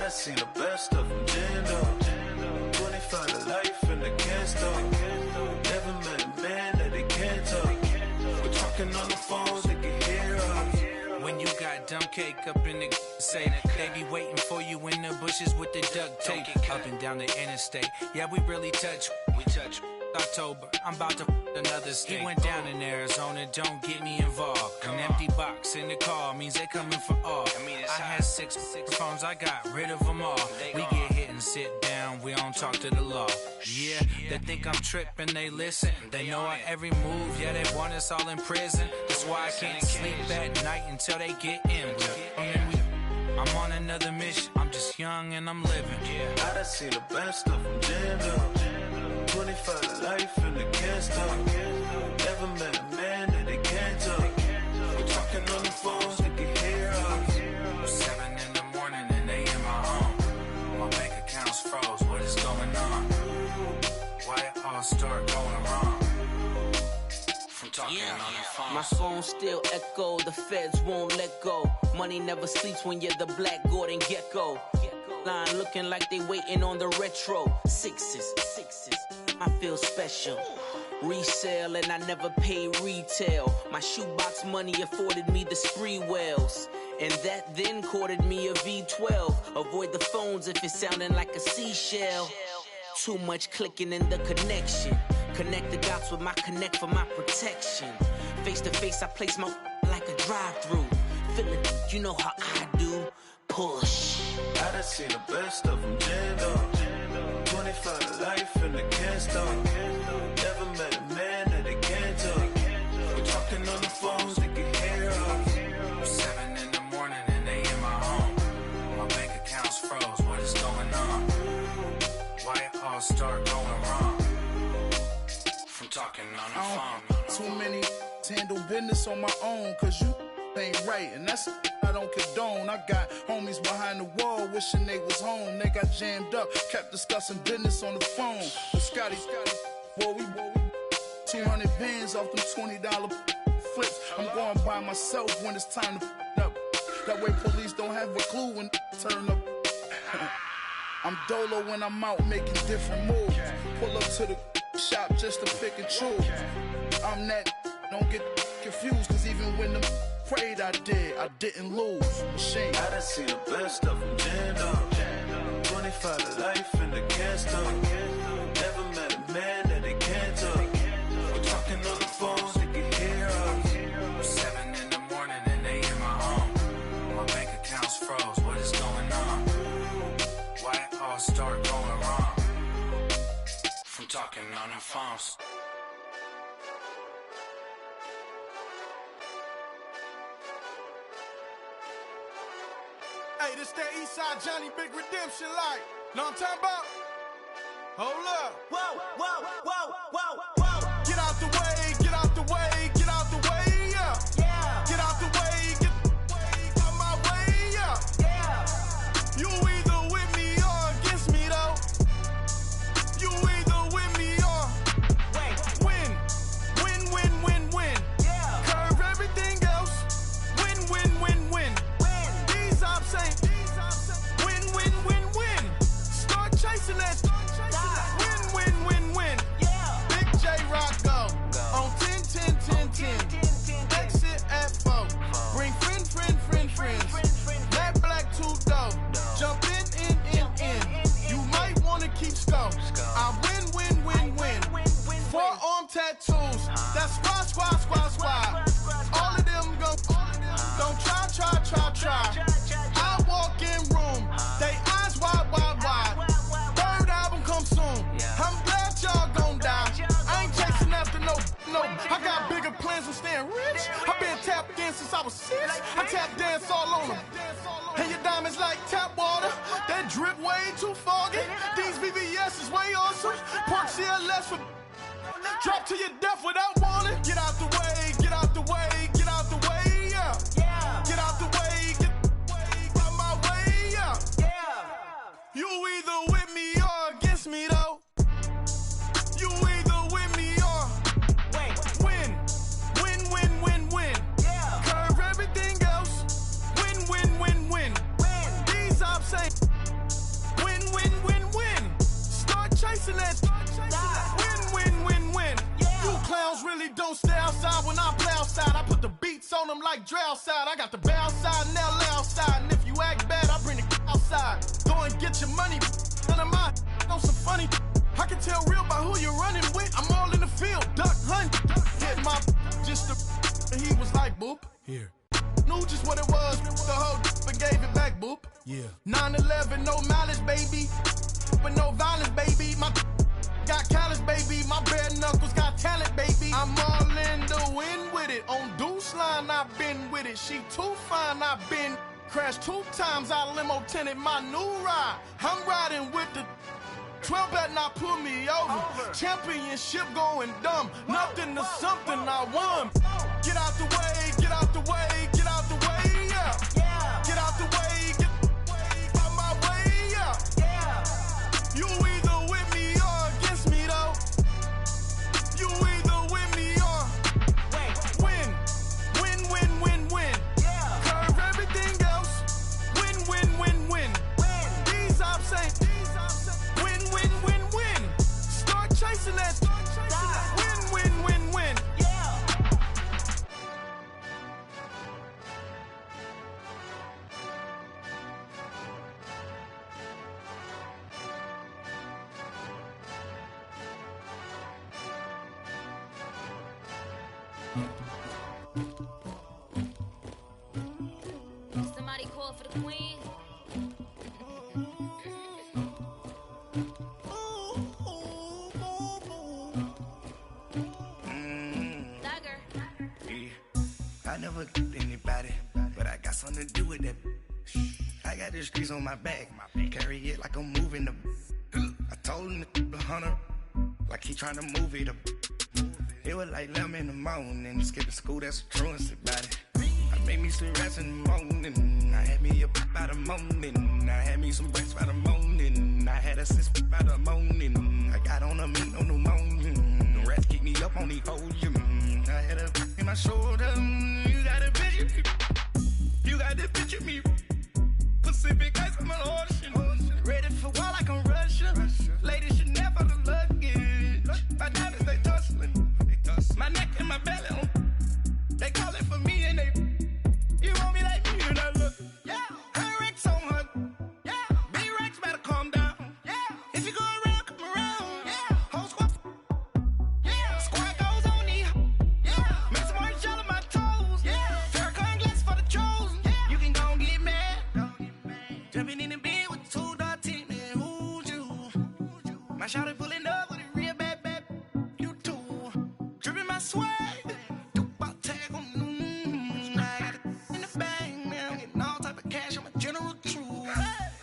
done seen the best of them, Jando. 25 to life in the can store. Never met a man that they can't talk. We're talking on the phones, they can hear us. When you got dumb cake up in the say that they be waiting for you in the bushes with the duct tape up and down the interstate. Yeah, we really touch. We touch. October, I'm about to another state. He went down in Arizona, don't get me involved. An empty box in the car means they coming for all. I had six phones, I got rid of them all. We get hit and sit down, we don't talk to the law. Yeah, they think I'm tripping, they listen. They know our every move, yeah, they want us all in prison. That's why I can't sleep at night until they get in. I'm on another mission, I'm just young and I'm living. I done seen the best of them, Jando. 25 to life in the can store. Never met a man that they can't talk. We're talking on the phones, they can hear us. 7 in the morning and they in my home. My bank account's froze, what is going on? Why it all start going wrong? From talking on the phone. My phone still echo, the feds won't let go. Money never sleeps when you're the black Gordon Gecko. Line looking like they waiting on the retro. Sixes, I feel special. Resale and I never pay retail. My shoebox money afforded me the spree wells. And that then courted me a V12. Avoid the phones if it's sounding like a seashell. Too much clicking in the connection. Connect the dots with my connect for my protection. Face to face I place my like a drive-through. Feeling, you know how I do. Push. I done seen the best of them, Jando. 25 to life in the can store. Never met a man that they can't talk. We're talking on the phones, they can hear us. 7 in the morning and they in my home. My bank account's froze, what is going on? Why it all start going wrong? From talking on the phone. Too many handle business on my own, cause you ain't right, and that's I don't condone. I got homies behind the wall wishing they was home. They got jammed up, kept discussing business on the phone. But Scotty, boy, we 200 bands off them $20 flips. I'm going by myself when it's time to up. That way police don't have a clue when turn up. I'm dolo when I'm out making different moves. Pull up to the shop just to pick and choose. I'm that, don't get confused, cause even when them prayed I didn't lose. Machine. I done seen the best of them, Jando. 25 to life in the can store. Never met a man that they can't talk. We're talking on the phones, they can hear us. 7 in the morning and they in my home. My bank account's froze, what is going on? Why it all start going wrong? From talking on the phones. Hey, this that Eastside Johnny Big Redemption like. Know what I'm talking about? Hold up. Whoa, whoa, whoa, whoa, whoa. Get out the way, get out the way, get out the way, yeah. Yeah. Get out the way, get out my way, yeah. Yeah. You either with me or against me, though. You either with me or win. Win. Yeah. Curve everything else. Win. These ops ain't win. Start chasing that. Win. Yeah. Big J Rock go on 10. Exit at 4. Bring friends. That black two-door. Jump in. You might wanna keep score. I win. Forearm tattoos. That's squad. All of them go. Don't try. I walk in room. They eyes wide. Third album come soon. I'm glad y'all gon' die. I ain't chasing after no. I got bigger plans than staying rich. I been tapped in since I was 6. I tap dance all on them. And your diamonds like tap water. That drip way too foggy. These VVS is way awesome. Park CLS for drop to your death without warning. Get out the way, yeah. Yeah. Get out the way, get out my way, yeah. Yeah. You either with me or against me, though. You either with me or win. Yeah. Curve everything else. Win. These ops ain't homie don't stay outside when I play outside. I put the beats on them like Dre outside. I got the bow side and LA outside. And if you act bad, I bring the outside. Go and get your money. None of my know some funny. I can tell real by who you're running with. I'm all in the field, duck hunt. Hit my just the and he was like, boop. Here. Knew just what it was. The whole but gave it back, boop. Yeah. 9/11, no malice, baby. But no violence, baby. My got callous, baby. My bare knuckles got talent, baby. I'm all in the wind with it. On Deuce line, I've been with it. She too fine, I've been crashed 2 times. I limo tinted my new ride. I'm riding with the 12 better not pull me over. Championship going dumb. Nothing to something I won. Get out the way, get out the way, get out the way, yeah. Get out the way, get out my way, yeah. You either with me or against me, though. You either with me or win. Win, win, win, win. Curve everything else. Win, win, win, win. These I'm saying. Win, win, win, win. Start chasing that. Win, win, win, win. Somebody call for the queen. I never killed anybody, but I got something to do with that. I got the streets on my back, carry it like I'm moving the. I told him to the hunter, like he trying to move it up. It was like 11 in the morning, skipping school, that's a truancy about it. I made me some rest in the morning, I had me up by the morning. I had me some breakfast by the morning, I had a six by the morning. I got on a meat on the morning, the rats keep me up on the volume. I had a in my shoulder, you got a picture me, you got the picture me. Pacific ice from an ocean, ready for war like I'm Russia. Ladies should never the luggage, my diamonds they tussling. My neck and my belly on, they call it for me and they, you want me like me and I look, yeah. Her Rex on her, yeah. B-Rex better calm down, yeah. If you go around, come around, yeah. Whole squad, yeah. Squad goes on me, yeah. Make some orange gel on my toes, yeah. Farrakhan glass for the chosen, yeah. You can go and get mad, jumping in the bed with 2 dark teeth, man, who's you? My shawty pulling up with a real bad, you too. Dripping my swag, Dubai tag on, I got it in the bag, man. I'm getting all type of cash, I'm a general true.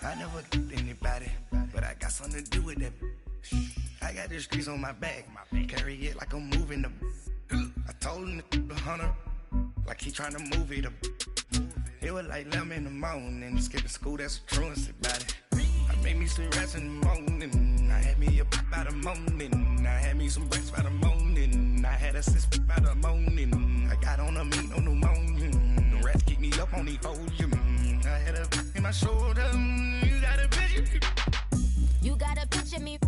I never killed anybody, but I got something to do with that. I got the streets on my back, carry it like I'm moving the. I told him to the hunter, like he trying to move it up. It was like 11 in the morning, skipping school, that's a truancy about it. I made me some rest in the morning, I had me up by the morning. I had me some breakfast by the morning, I had a six by the morning. I got on a meat on the morning, the rats keep me up on the volume. I had a in my shoulder, you got a picture me. You got a picture me.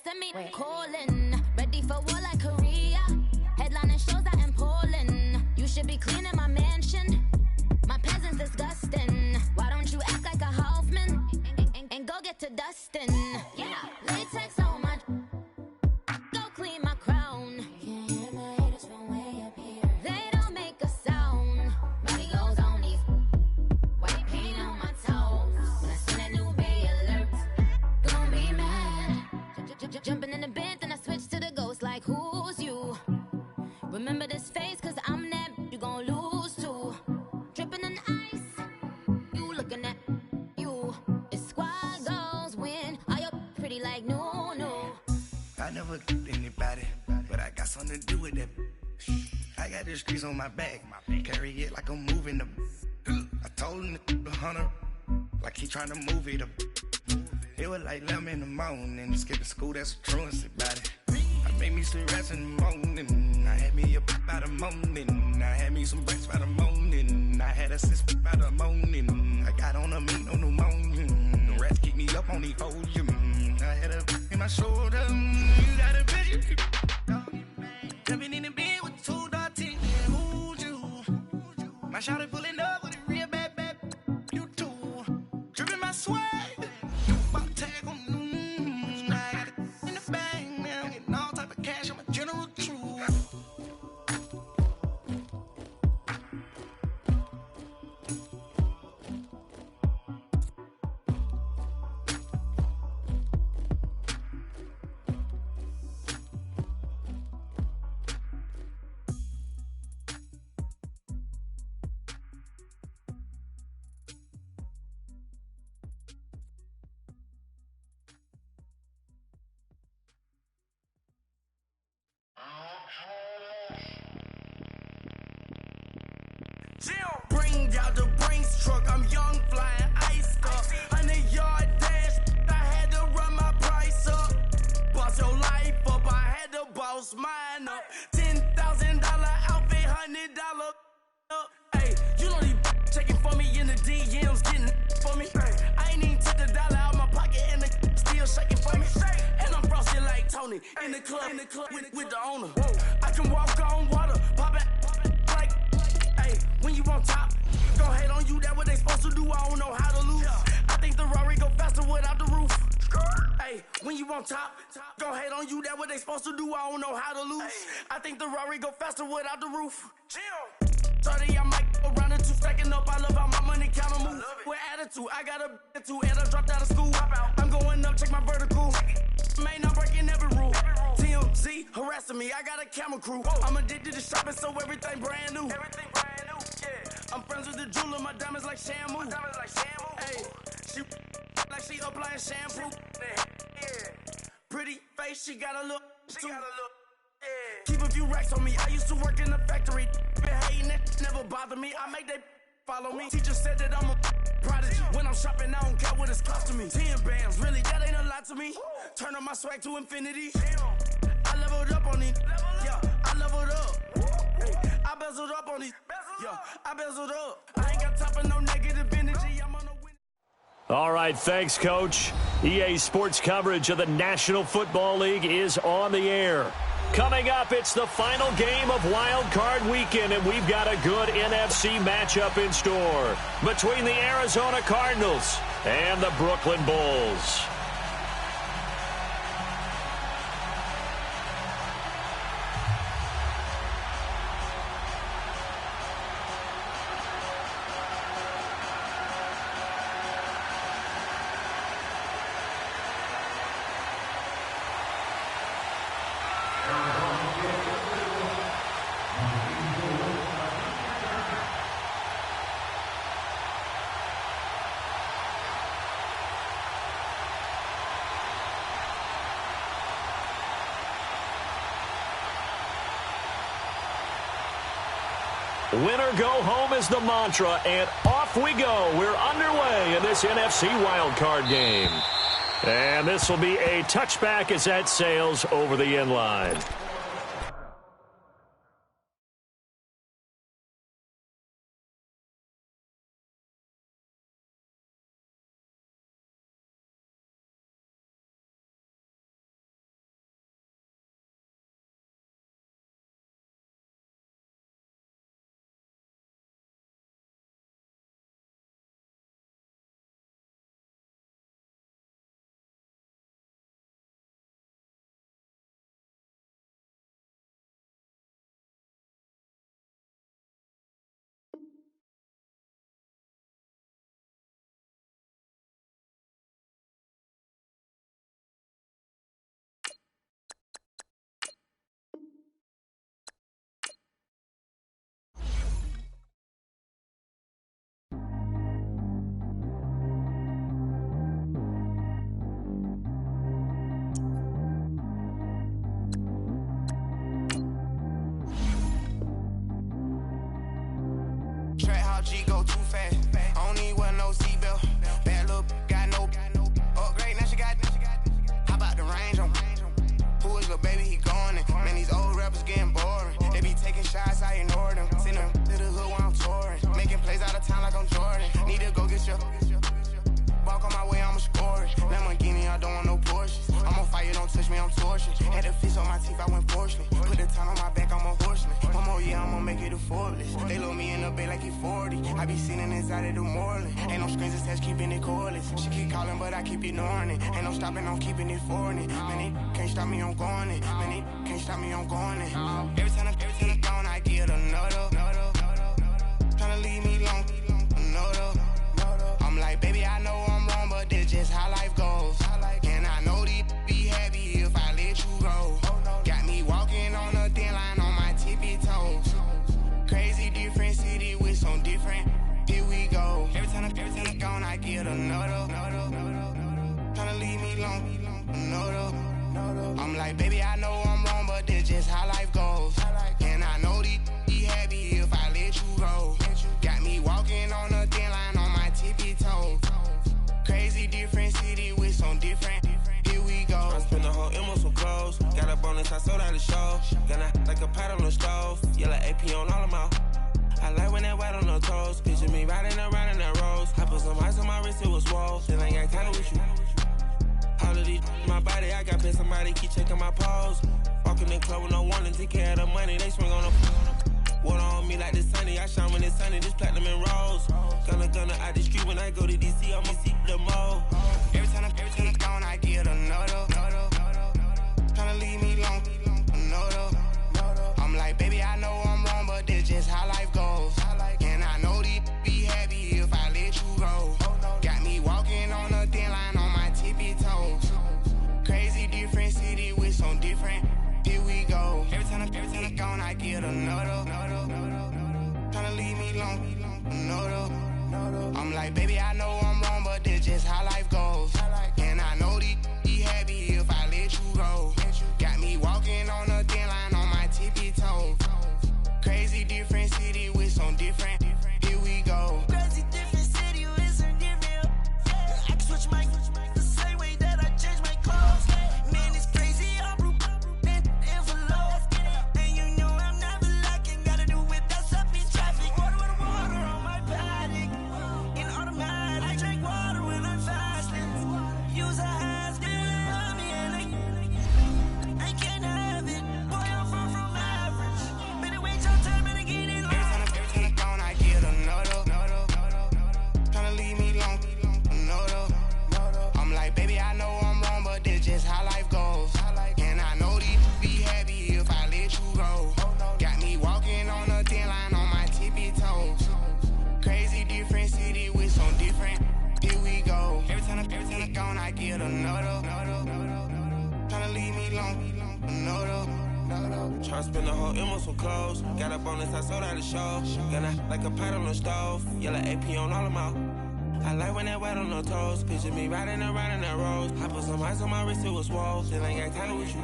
Send me calling. Ready for war like Korea. Headlining shows out in Poland. You should be cleaning my mansion. My peasants disgusting. Why don't you act like a Hoffman and go get to dustin'? Yeah, latex on my. Go clean my crown. Can't hear my haters from way up here. They don't make a sound. Money goes on these. White paint on my toes. When I send a new Bay alert, gon' be mad. Jumping in the bed, then I switch to the ghost like who's you? Remember this face, cause I'm that you gon' lose too. Dripping in ice, you looking at you. It's squad goals win. Are you pretty like no, no? I never killed anybody, but I got something to do with that. I got the streets on my back, carry it like I'm moving the. I told him to the hunter, like he trying to move it up. It was like 11 in the morning, skipping school, that's a truancy about it. I made me some rest in the morning, I had me up by the morning. I had me some breakfast by the morning, I had a six by the morning. I got on a meat on the morning, the rats keep me up on the volume. I had a in my shoulder, you got a picture. Jumping in the bed with 2.10. Who'd you? My shawty pulling up with a real bad, bad. You too. Dripping my swag. About tag on. I got it in the bag now. Getting all type of cash. I'm a general true. Bring out the Brinks truck, I'm young, flying iced up. 100-yard dash, I had to run my price up. Boss your life up, I had to boss mine up. $10,000 outfit, $100 up. Hey, you know these checking for me in the DMs, getting for me. I ain't even took the dollar out my pocket and the still shaking for me. And I'm frosted like Tony in the club with the owner. I can walk on water, pop it like. Hey, when you on top, go hate on you, that what they supposed to do, I don't know how to lose. I think the Rari go faster without the roof. Hey, when you on top, go hate on you, that what they supposed to do, I don't know how to lose. I think the Rari go faster without the roof. 30, I might go around the two, stacking up, I love how my money counter move. With attitude, I got a attitude, and I dropped out of school. I'm going up, check my vertical. Man, I'm breaking every rule. TMZ harassing me, I got a camera crew. I'm addicted to shopping, so everything brand new. I'm friends with the jeweler, my diamonds like Shamu. Hey, she like she applying shampoo. Pretty face, she got a look. Keep a few racks on me. I used to work in the factory. Been hating it, never bother me. I make they follow me. Teacher said that I'm a prodigy. When I'm shopping, I don't care what it's costing me. 10 bands, really, that ain't a lot to me. Turn up my swag to infinity. I leveled up on these. Yeah, I leveled up. Hey, I bezeled up on these. Yeah, I bezeled up. I ain't got time for no negative energy. I'm on a win. All right, thanks, Coach. EA Sports coverage of the National Football League is on the air. Coming up, it's the final game of Wild Card Weekend, and we've got a good NFC matchup in store between the Arizona Cardinals and the Brooklyn Bulls. Winner go home is the mantra, and off we go. We're underway in this NFC wildcard game. And this will be a touchback as that sails over the end line. Forbes. They load me in the bed like he 40. I be sitting inside of the Moreland. Ain't no strings attached, keeping it cordless. She keep calling, but I keep ignoring it. Ain't no stopping, I'm keeping it for it. Man, it can't stop me, I'm going it. Man, it can't stop me, I'm going it. Every time I'm gone, I get another. Tryna leave me alone, another. I'm like, baby, I know I'm wrong, but that's just how life goes. And I know these be happy if I let you go. Got me walking on a thin line on my tippy toes. Crazy different city with some different. Here we go. Every time I'm gone, I get another. Tryna leave me alone, another. I'm like, baby, I know I'm wrong, but that's just how life goes. And I know these be happy if I let you go. Got me walking on a thin line on my tippy toes. Crazy different city with some different. Here we go. I spend the whole M on some clothes. Got a bonus, I sold out the show. Gonna like a pot on the stove. Yellow AP on all of my. I like when that white on the toes. Picture me riding around in that rose. I put some ice on my wrist, it was swole. Still ain't got time with you. All of these my body, I got pissed. Somebody keep checking my pose. Walking in club with no warning, take care of the money. They swing on the water on me like the sunny. I shine when it's sunny, this platinum and rose. Gonna out the street when I go to DC, I'ma see the mall. Every time I'm gone, I get another. Tryna leave me alone, another. I'm like, baby, I know I'm wrong, but that's just how life goes. And I know these be happy if I let you go. Got me walking on a thin line on my tippy toes. Crazy different city with some different. Here we go. Every time I'm gone, I get another. Tryna leave me alone, another. I'm like, baby, I know I'm wrong, but that's just how life goes. And I know these be happy if I let you go. Got me walking on a thin line on my tippy toes. Crazy different city with some different. Here we go. Crazy different city with some different. I can switch my the same way that I change my clothes. Man, it's crazy. I'm blue and envelope. And you know I'm never lacking. Gotta do it, that's up in traffic. Water with water on my paddock. In automatic. I drink water when I'm fasting. Use a has on me and I can't have it. Boy, I'm far from average. Better wait your time and get in line. Every time I'm gone, I get another. Tryna leave me alone, another. I'm like, baby, I know I'm wrong, but that's just how life goes. And I know these be happy if I let you go. Got me walking on a thin line on my tippy toes. Crazy different city with some different. Here we go. Every time I'm gone, I get another. Tryna leave me alone, another. Tryna spend the whole M on some clothes. Got a bonus, I sold out the show. Gonna like a pot on the stove. Yellow AP on all of my. I like when that white on the toes. Picture me riding around in that rose. I put some ice on my wrist, it was swole. Still ain't got time with you.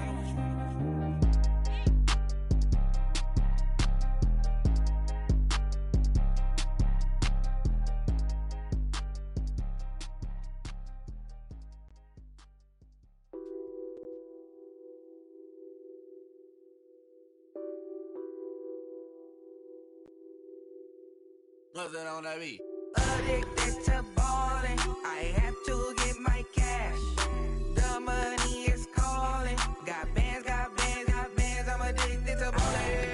What's that on that beat? Addicted to ballin', I have to get my cash. The money is calling. Got bands, got bands, got bands. I'm addicted to ballin'.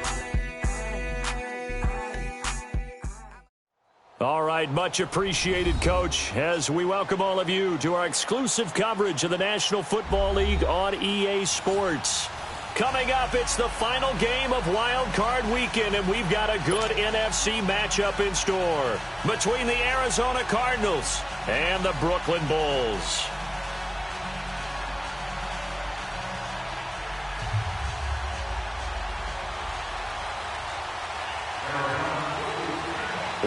All right, much appreciated, Coach, as we welcome all of you to our exclusive coverage of the National Football League on EA Sports. Coming up, it's the final game of Wild Card Weekend, and we've got a good NFC matchup in store between the Arizona Cardinals and the Brooklyn Bulls.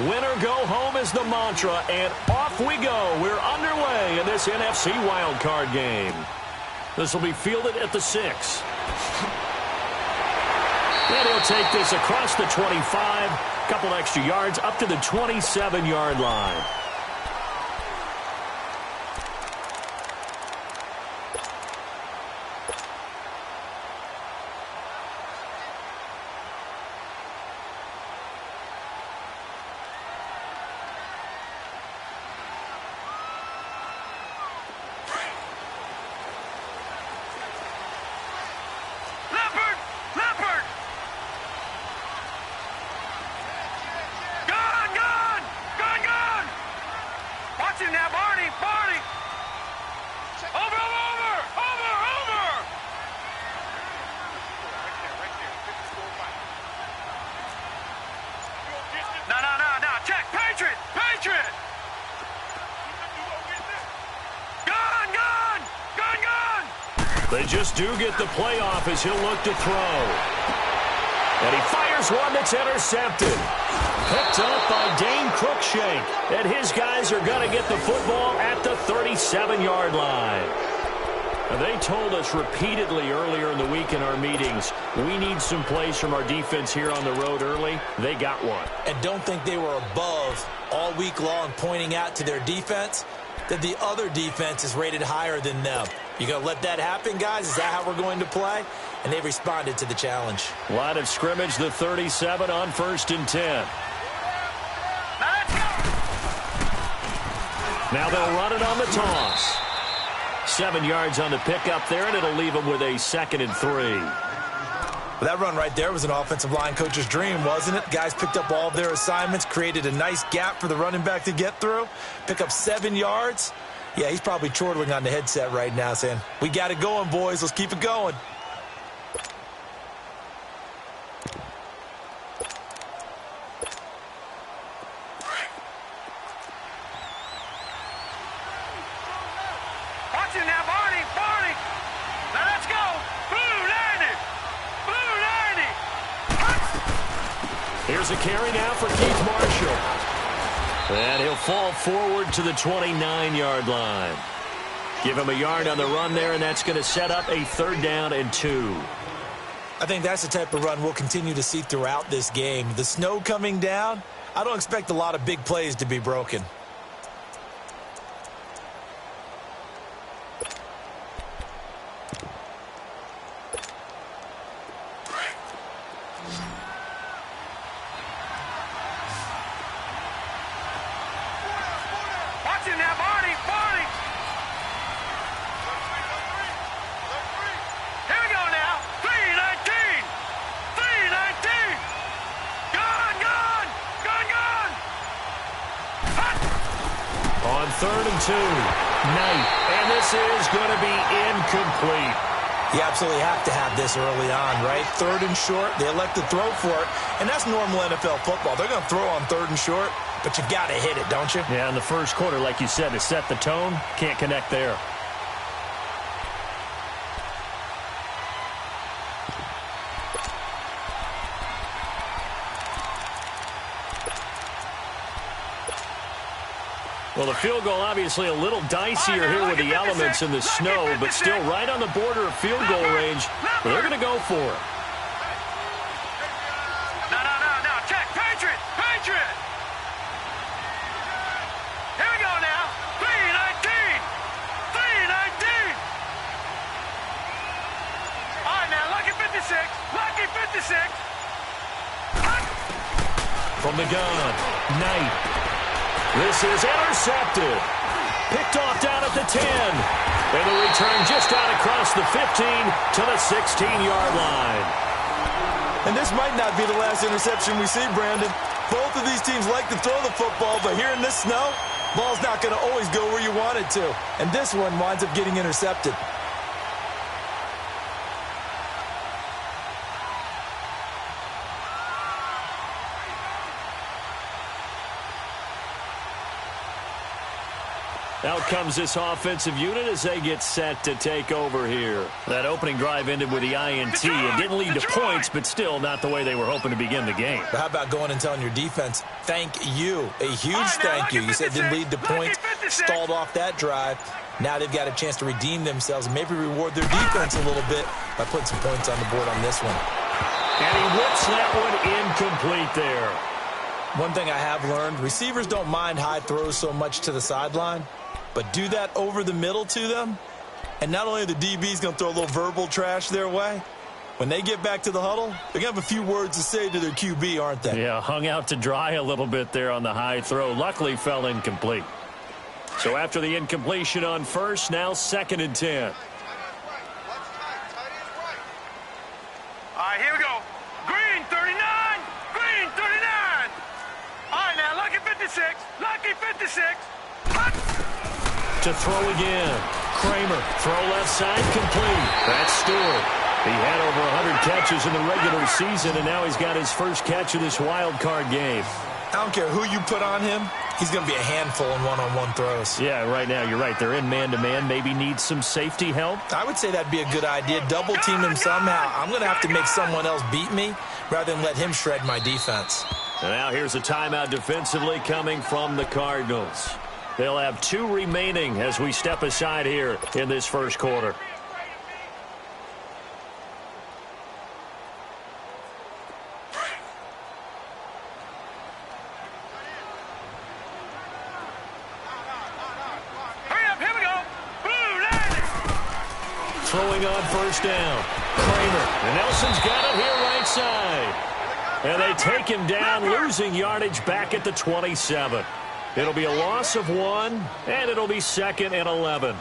Winner go home is the mantra, and off we go. We're underway in this NFC Wild Card game. This will be fielded at the 6. And he'll take this across the 25, couple extra yards up to the 27-yard line. They just do get the playoff as he'll look to throw. And he fires one that's intercepted. Picked up by Dane Cruikshank. And his guys are going to get the football at the 37-yard line. Now, they told us repeatedly earlier in the week in our meetings, we need some plays from our defense here on the road early. They got one. And don't think they were above all week long pointing out to their defense that the other defense is rated higher than them. You going to let that happen, guys? Is that how we're going to play? And they responded to the challenge. Line of scrimmage, the 37 on 1st and 10. Now they'll run it on the toss. 7 yards on the pickup there, and it'll leave them with a 2nd and 3. Well, that run right there was an offensive line coach's dream, wasn't it? Guys picked up all of their assignments, created a nice gap for the running back to get through, pick up 7 yards. Yeah, he's probably chortling on the headset right now saying, we got it going, boys. Let's keep it going. Watch it now, Barney. Now let's go. Blue 90. Here's a carry now for Keith Marshall. And he'll fall forward to the 29-yard line. Give him a yard on the run there, and that's going to set up a 3rd down and 2. I think that's the type of run we'll continue to see throughout this game. The snow coming down, I don't expect a lot of big plays to be broken. On 3rd and 2, Knight, and this is going to be incomplete. You absolutely have to have this early on, right? 3rd and short, they elect to throw for it, and that's normal NFL football. They're going to throw on 3rd and short, but you got to hit it, don't you? Yeah, in the first quarter, like you said, to set the tone, can't connect there. Well, the field goal obviously a little dicier here with the elements in the snow, but still right on the border of field goal range. But they're going to go for it. No. Check. Patriot. Here we go now. 319. All right, now, Lucky 56. From the gun, Knight. This is intercepted. Picked off down at the 10. And the return just out across the 15 to the 16-yard line. And this might not be the last interception we see, Brandon. Both of these teams like to throw the football, but here in this snow, ball's not going to always go where you want it to. And this one winds up getting intercepted. Out comes this offensive unit as they get set to take over here. That opening drive ended with the INT. It didn't lead to points, but still not the way they were hoping to begin the game. But how about going and telling your defense, thank you, a huge thank you. You said it didn't lead to points, stalled off that drive. Now they've got a chance to redeem themselves and maybe reward their defense a little bit by putting some points on the board on this one. And he whips that one incomplete there. One thing I have learned, receivers don't mind high throws so much to the sideline, but do that over the middle to them, and not only are the DBs going to throw a little verbal trash their way, when they get back to the huddle, they're going to have a few words to say to their QB, aren't they? Yeah, hung out to dry a little bit there on the high throw. Luckily fell incomplete. So after the incompletion on first, now 2nd and 10. All right, here we go. Green 39. All right, now, Lucky 56. To throw again. Kramer, throw left side, complete. That's Stewart. He had over 100 catches in the regular season, and now he's got his first catch of this wild card game. I don't care who you put on him. he's going to be a handful in one-on-one throws. Yeah, right now, you're right. They're in man-to-man. Maybe need some safety help. I would say that'd be a good idea. Double-team him somehow. I'm going to have to make someone else beat me rather than let him shred my defense. And now here's a timeout defensively coming from the Cardinals. They'll have 2 remaining as we step aside here in this first quarter. Throwing on first down. Kramer. And Nelson's got it here right side. And they take him down, losing yardage back at the 27. It'll be a loss of 1, and it'll be 2nd and 11.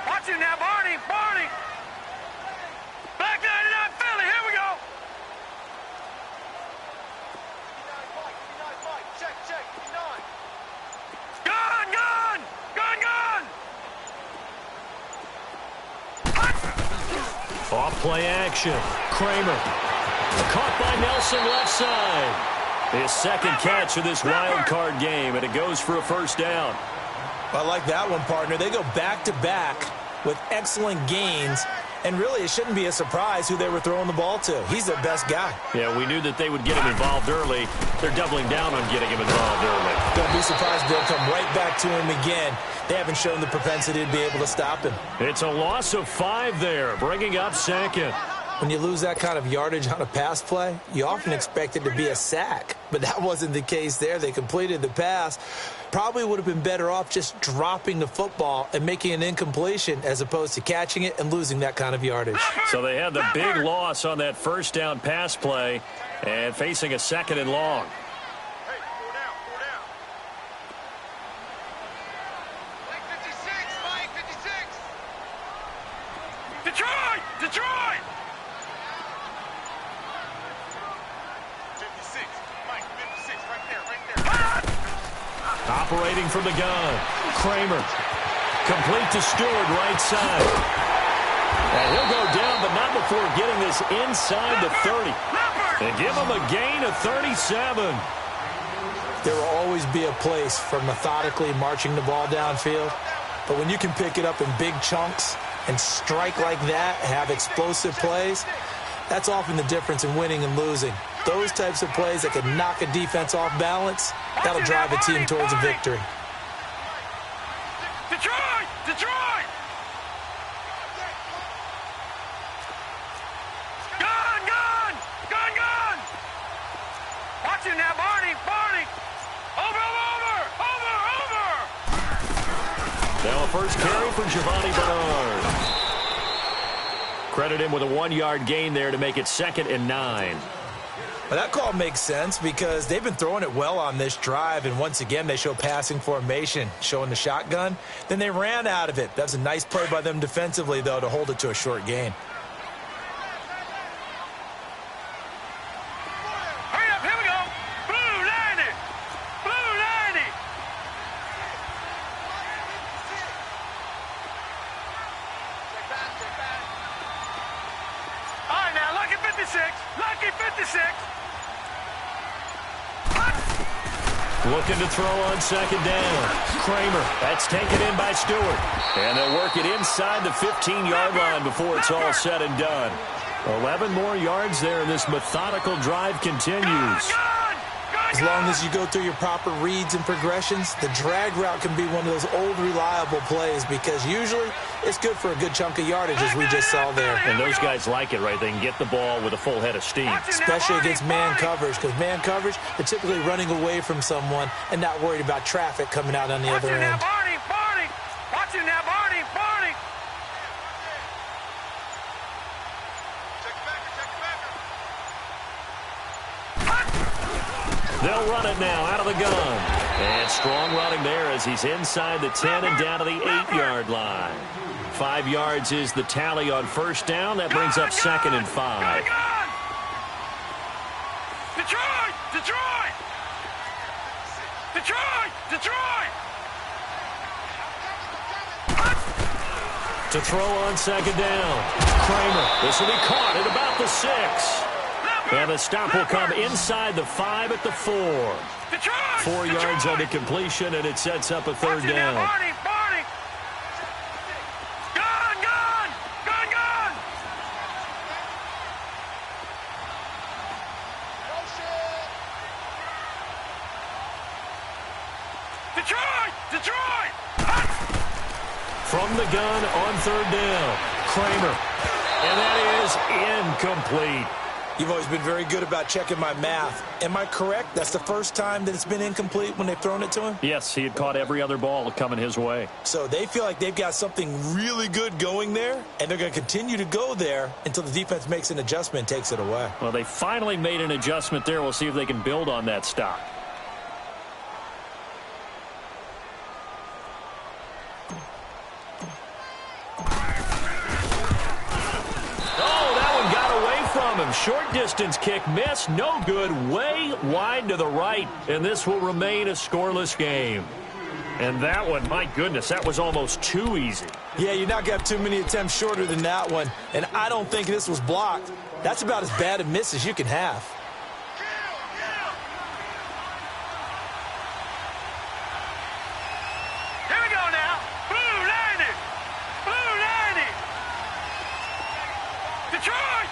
Watch it now, Barney. Back 99, Philly, here we go. Check, 59. Gun. Off play action. Kramer. Caught by Nelson left side. His second catch of this wild card game, and it goes for a first down. I like that one, partner. They go back-to-back with excellent gains, and really it shouldn't be a surprise who they were throwing the ball to. He's their best guy. Yeah, we knew that they would get him involved early. They're doubling down on getting him involved early. Don't be surprised they'll come right back to him again. They haven't shown the propensity to be able to stop him. It's a loss of 5 there, bringing up 2nd. When you lose that kind of yardage on a pass play, you often expect it to be a sack. But that wasn't the case there. They completed the pass. Probably would have been better off just dropping the football and making an incompletion as opposed to catching it and losing that kind of yardage. So they had the big loss on that first down pass play and facing a 2nd and long. Detroit! 56, right there. Operating from the gun. Kramer. Complete to Stewart, right side. And he'll go down, but not before getting this inside the 30. And give him a gain of 37. There will always be a place for methodically marching the ball downfield. But when you can pick it up in big chunks and strike like that, have explosive plays, that's often the difference in winning and losing. Those types of plays that can knock a defense off balance, that'll drive a team towards a victory. Detroit! Gun! Watch it now, Barney! Over! Now a first carry for Giovanni Bernard. Credit him with a 1-yard gain there to make it 2nd and 9. Well, that call makes sense because they've been throwing it well on this drive, and once again they show passing formation, showing the shotgun. Then they ran out of it. That was a nice play by them defensively, though, to hold it to a short gain. Hurry up, here we go! Blue 90! All right, now, Lucky 56! Looking to throw on 2nd down. Kramer, that's taken in by Stewart. And they'll work it inside the 15-yard line before it's all said and done. 11 more yards there, and this methodical drive continues. As long as you go through your proper reads and progressions, the drag route can be one of those old reliable plays because usually it's good for a good chunk of yardage, as we just saw there. And those guys like it, right? They can get the ball with a full head of steam. Especially against man coverage, because man coverage, they're typically running away from someone and not worried about traffic coming out on the other end. Watch it now, Barney! They'll run it now out of the gun. And strong running there as he's inside the 10 and down to the 8-yard line. 5 yards is the tally on first down. That brings up 2nd and 5. Detroit! To throw on second down. Kramer. This will be caught at about the 6. And the stop will come inside the 5 at the 4. 4 yards on the completion, and it sets up a third down. Barney! Gun! Detroit! From the gun on third down. Kramer. And that is incomplete. You've always been very good about checking my math. Am I correct? That's the first time that it's been incomplete when they've thrown it to him? Yes, he had caught every other ball coming his way. So they feel like they've got something really good going there, and they're going to continue to go there until the defense makes an adjustment and takes it away. Well, they finally made an adjustment there. We'll see if they can build on that stop. Short distance kick miss, no good, way wide to the right, and this will remain a scoreless game. And that one, my goodness, that was almost too easy. Yeah, you're not going to have too many attempts shorter than that one, and I don't think this was blocked. That's about as bad a miss as you can have. Here we go now. Blue 90! Detroit!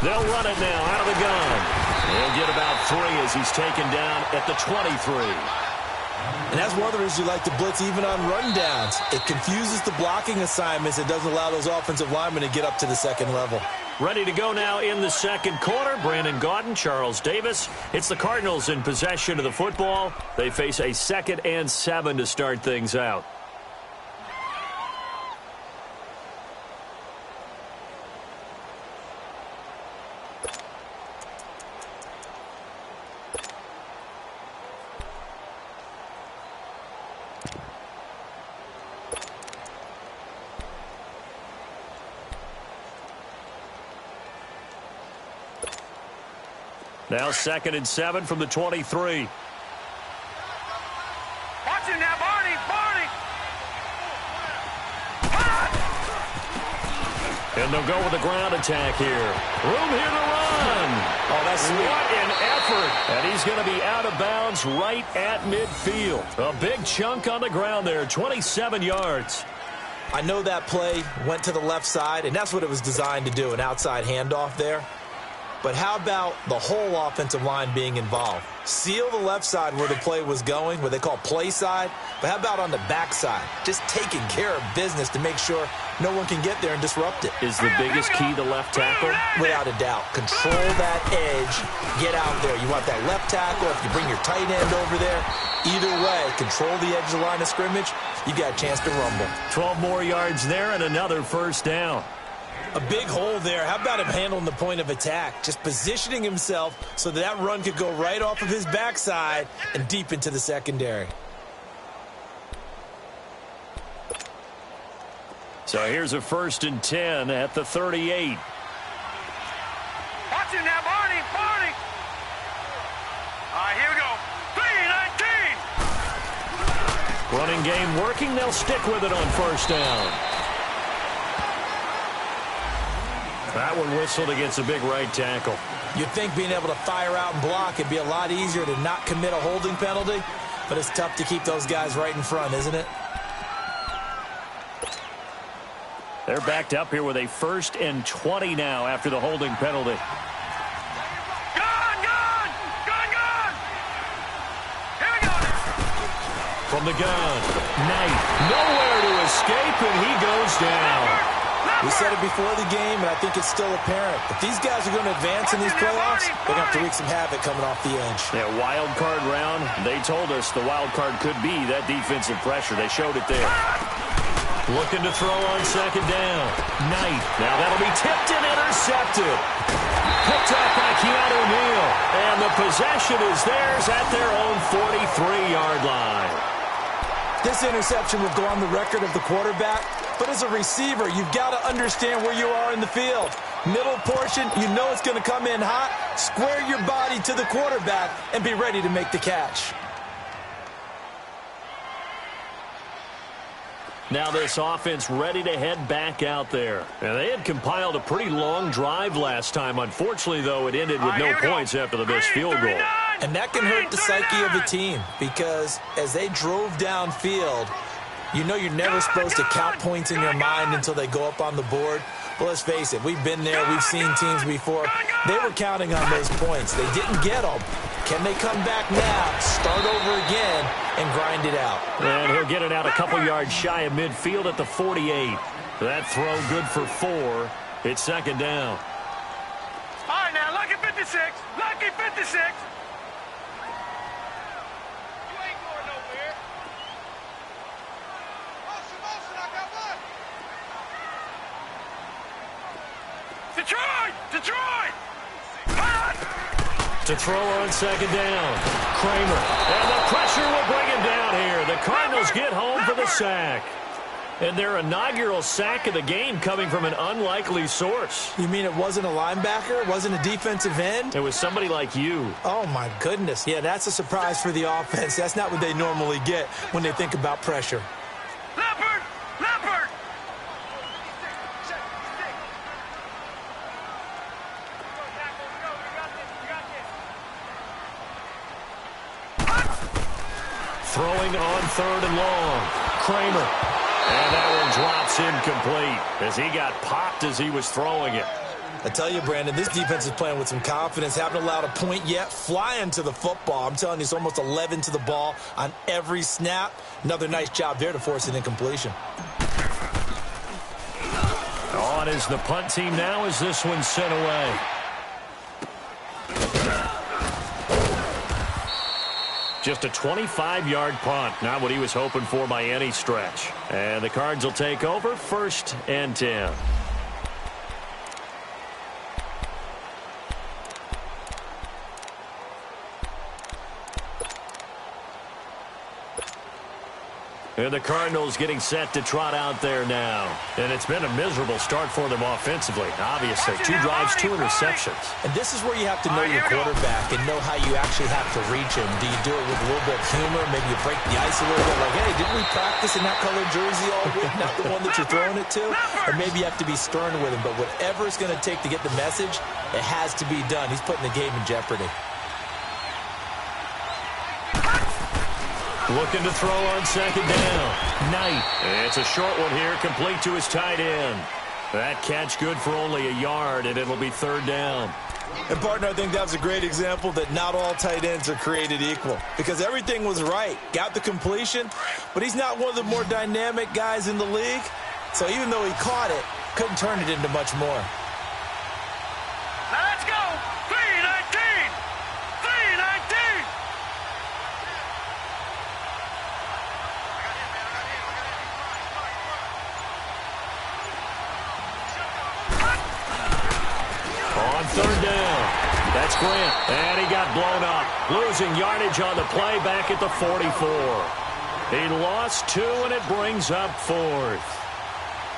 They'll run it now out of the gun. They'll get about 3 as he's taken down at the 23. And that's one of the reasons you like to blitz even on rundowns. It confuses the blocking assignments. It doesn't allow those offensive linemen to get up to the second level. Ready to go now in the second quarter. Brandon Gaudin, Charles Davis. It's the Cardinals in possession of the football. They face a 2nd and 7 to start things out. Now 2nd and 7 from the 23. Watch him now, Barney! And they'll go with the ground attack here. Room here to run. Oh, that's sweet. What an effort. And he's going to be out of bounds right at midfield. A big chunk on the ground there, 27 yards. I know that play went to the left side, and that's what it was designed to do, an outside handoff there. But how about the whole offensive line being involved? Seal the left side where the play was going, what they call play side. But how about on the back side? Just taking care of business to make sure no one can get there and disrupt it. Is the biggest key the left tackle? Without a doubt. Control that edge. Get out there. You want that left tackle. If you bring your tight end over there, either way, control the edge of the line of scrimmage. You got a chance to rumble. 12 more yards there and another first down. A big hole there. How about him handling the point of attack? Just positioning himself so that run could go right off of his backside and deep into the secondary. So here's a 1st and 10 at the 38. Watch him now, Barney! All right, here we go. 3-19! Running game working. They'll stick with it on first down. That one whistled against a big right tackle. You'd think being able to fire out and block would be a lot easier to not commit a holding penalty, but it's tough to keep those guys right in front, isn't it? They're backed up here with a 1st and 20 now after the holding penalty. Gun! Here we go! From the gun, Knight, nowhere to escape, and he goes down. We said it before the game, and I think it's still apparent. If these guys are going to advance in these playoffs, they're going to have to wreak some havoc coming off the edge. Yeah, wild card round. They told us the wild card could be that defensive pressure. They showed it there. Looking to throw on second down. Knight. Now that'll be tipped and intercepted. Picked up by Keanu Neal. And the possession is theirs at their own 43-yard line. This interception will go on the record of the quarterback, but as a receiver, you've got to understand where you are in the field. Middle portion, you know it's going to come in hot. Square your body to the quarterback and be ready to make the catch. Now this offense ready to head back out there. And they had compiled a pretty long drive last time. Unfortunately, though, it ended with no points after the missed field goal. And that can hurt the psyche of a team because as they drove downfield, you know you're never supposed to count points in your mind until they go up on the board. But let's face it, we've been there, we've seen teams before. They were counting on those points. They didn't get them. Can they come back now, start over again, and grind it out? And he'll get it out a couple yards shy of midfield at the 48. That throw good for 4. It's second down. All right, now, lucky 56. Lucky 56. You ain't going nowhere. Motion, I got one. Detroit! To throw on second down. Kramer. And the pressure will bring him down here. The Cardinals get home for the sack. And their inaugural sack of the game coming from an unlikely source. You mean it wasn't a linebacker? It wasn't a defensive end? It was somebody like you. Oh, my goodness. Yeah, that's a surprise for the offense. That's not what they normally get when they think about pressure. Leopard! Throwing on third and long. Kramer. And that one drops incomplete as he got popped as he was throwing it. I tell you, Brandon, this defense is playing with some confidence. Haven't allowed a point yet. Flying to the football. I'm telling you, it's almost 11 to the ball on every snap. Another nice job there to force an incompletion. On is the punt team now as this one's sent away. Just a 25-yard punt. Not what he was hoping for by any stretch. And the Cards will take over 1st and 10. And the Cardinals getting set to trot out there now. And it's been a miserable start for them offensively. Obviously, 2 drives, 2 interceptions. And this is where you have to know your quarterback and know how you actually have to reach him. Do you do it with a little bit of humor? Maybe you break the ice a little bit like, hey, didn't we practice in that colored jersey all week? Not the one that you're throwing it to? Or maybe you have to be stern with him. But whatever it's going to take to get the message, it has to be done. He's putting the game in jeopardy. Looking to throw on second down. Knight. It's a short one here, complete to his tight end. That catch good for only a yard, and it'll be 3rd down. And, partner, I think that was a great example that not all tight ends are created equal. Because everything was right. Got the completion, but he's not one of the more dynamic guys in the league. So even though he caught it, couldn't turn it into much more. Now let's go. 3-19. 3-19. On 3rd down. That's Grant. And he got blown up. Losing yardage on the play back at the 44. He lost 2, and it brings up 4th.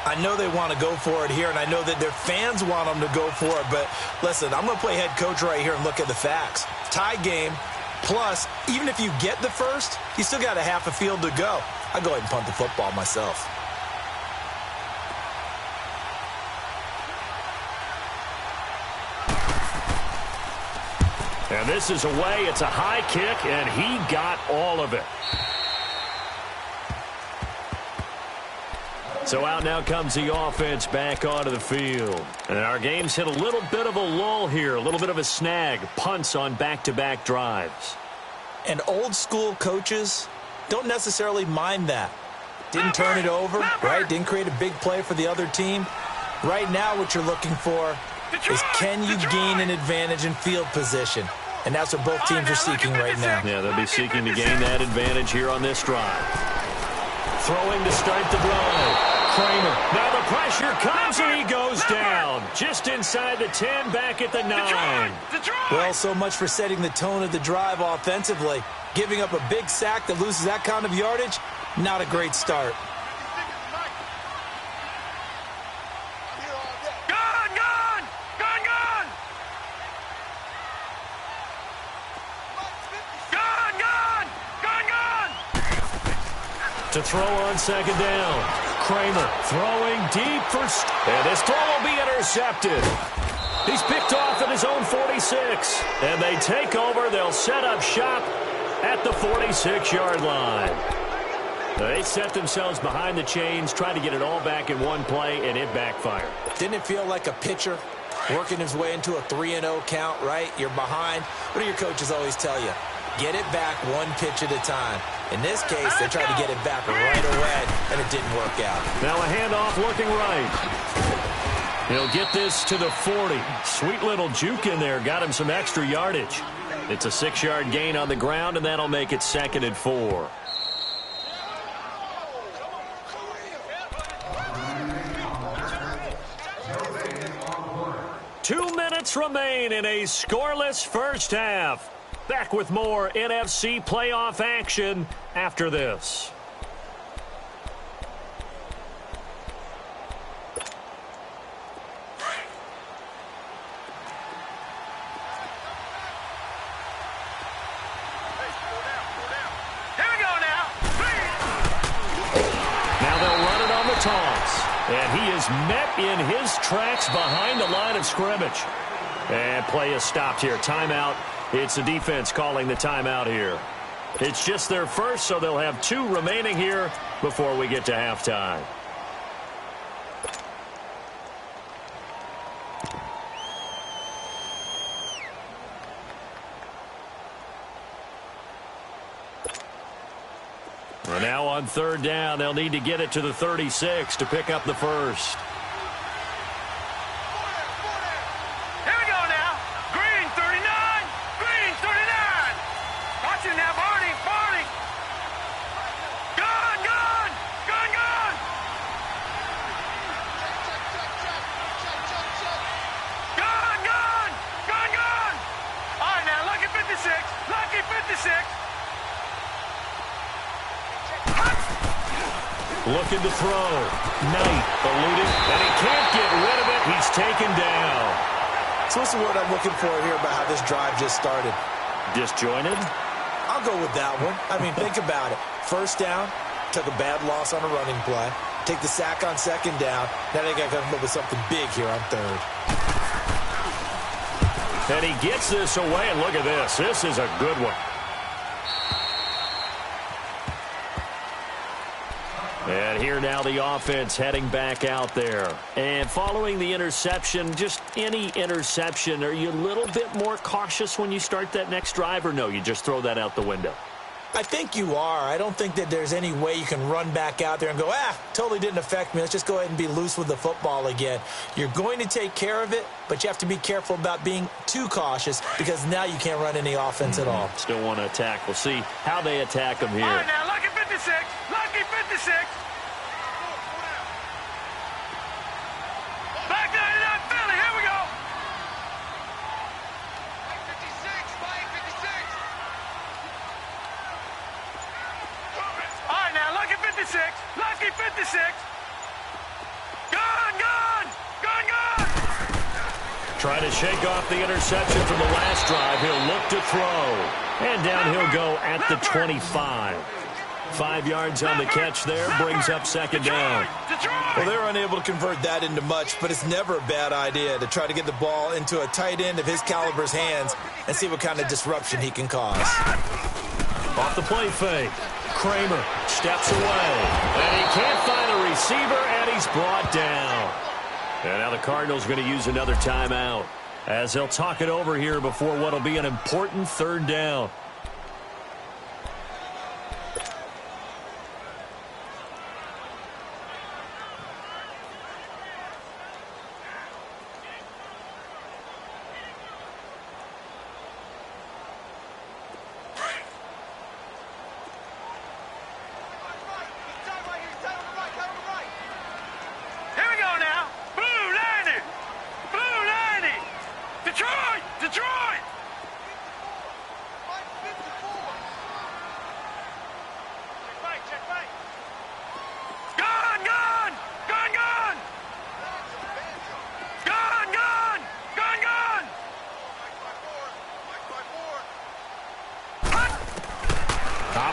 I know they want to go for it here, and I know that their fans want them to go for it. But, listen, I'm going to play head coach right here and look at the facts. Tie game, plus, even if you get the first, you still got a half a field to go. I'll go ahead and punt the football myself. And this is away. It's a high kick, and he got all of it. So out now comes the offense back onto the field. And our game's hit a little bit of a lull here, a little bit of a snag. Punts on back-to-back drives. And old-school coaches don't necessarily mind that. Didn't turn it over, right? Didn't create a big play for the other team. Right now what you're looking for is can you gain an advantage in field position? And that's what both teams are seeking right now. Yeah, they'll be seeking to gain that advantage here on this drive. Throwing to start the drive. Kramer. Now the pressure comes and he goes down. Just inside the 10, back at the 9. Well, so much for setting the tone of the drive offensively. Giving up a big sack that loses that kind of yardage, Not a great start. To throw on second down. Kramer throwing deep for... And this throw will be intercepted. He's picked off at his own 46. And they take over. They'll set up shop at the 46-yard line. They set themselves behind the chains, tried to get it all back in one play, and it backfired. Didn't it feel like a pitcher working his way into a 3-0 count, right? You're behind. What do your coaches always tell you? Get it back one pitch at a time. In this case, they tried to get it back right away, and it didn't work out. Now a handoff looking right. He'll get this to the 40. Sweet little juke in there. Got him some extra yardage. It's a 6-yard gain on the ground, and that'll make it 2nd and 4. Two minutes remain in a scoreless first half. Back with more NFC playoff action after this. Now they'll run it on the toss. And he is met in his tracks behind the line of scrimmage. And play is stopped here. Timeout. It's the defense calling the timeout here. It's just their first, so they'll have 2 remaining here before we get to halftime. And now on 3rd down, they'll need to get it to the 36 to pick up the first. Looking to throw. Knight eluding, and he can't get rid of it. He's taken down. So what's the word I'm looking for here about how this drive just started? Disjointed? I'll go with that one. I mean, think about it. First down, took a bad loss on a running play. Take the sack on 2nd down. Now they got to come up with something big here on 3rd. And he gets this away, and look at this. This is a good one. And here now the offense heading back out there. And following the interception, just any interception, are you a little bit more cautious when you start that next drive, or no, you just throw that out the window? I think you are. I don't think that there's any way you can run back out there and go, totally didn't affect me. Let's just go ahead and be loose with the football again. You're going to take care of it, but you have to be careful about being too cautious because now you can't run any offense at all. Still want to attack. We'll see how they attack them here. All right, now, lucky 56. Lucky 56. Back 99 Philly. Here we go. 56. 56. All right, now, lucky 56. Lucky 56. Gun, gun. Gun, gun. Trying to shake off the interception from the last drive. He'll look to throw. And down he'll go at the 25. 5 yards on the catch there, brings up 2nd down. Well, they're unable to convert that into much, but it's never a bad idea to try to get the ball into a tight end of his caliber's hands and see what kind of disruption he can cause. Off the play fake. Kramer steps away. And he can't find a receiver, and he's brought down. And now the Cardinals going to use another timeout as they'll talk it over here before what will be an important 3rd down.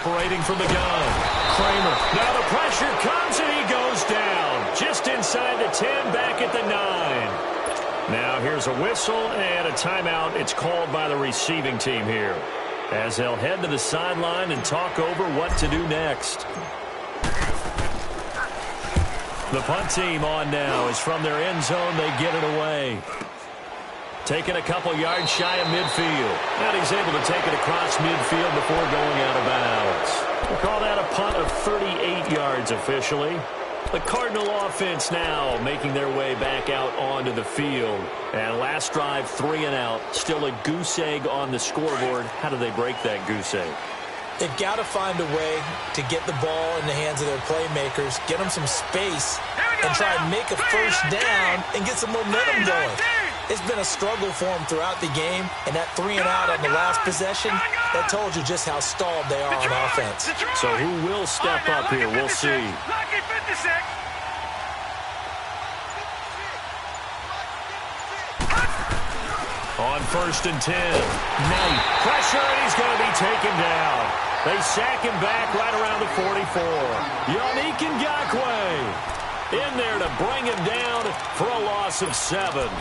Operating from the gun, Kramer. Now the pressure comes and he goes down. Just inside the 10, back at the 9. Now here's a whistle and a timeout. It's called by the receiving team here, as they'll head to the sideline and talk over what to do next. The punt team on now is from their end zone. They get it away. Taking a couple yards shy of midfield. And he's able to take it across midfield before going out of bounds. We'll call that a punt of 38 yards officially. The Cardinal offense now making their way back out onto the field. And last drive, 3 and out. Still a goose egg on the scoreboard. How do they break that goose egg? They've got to find a way to get the ball in the hands of their playmakers, get them some space, and try and make a first down and get some momentum going. It's been a struggle for them throughout the game, and that 3 and out on the last possession, that told you just how stalled they are on offense. So who will step up here? We'll see. On 1st and 10, Knight. Pressure, and he's going to be taken down. They sack him back right around the 44. Yannick Ngakoue in there to bring him down for a loss of 7.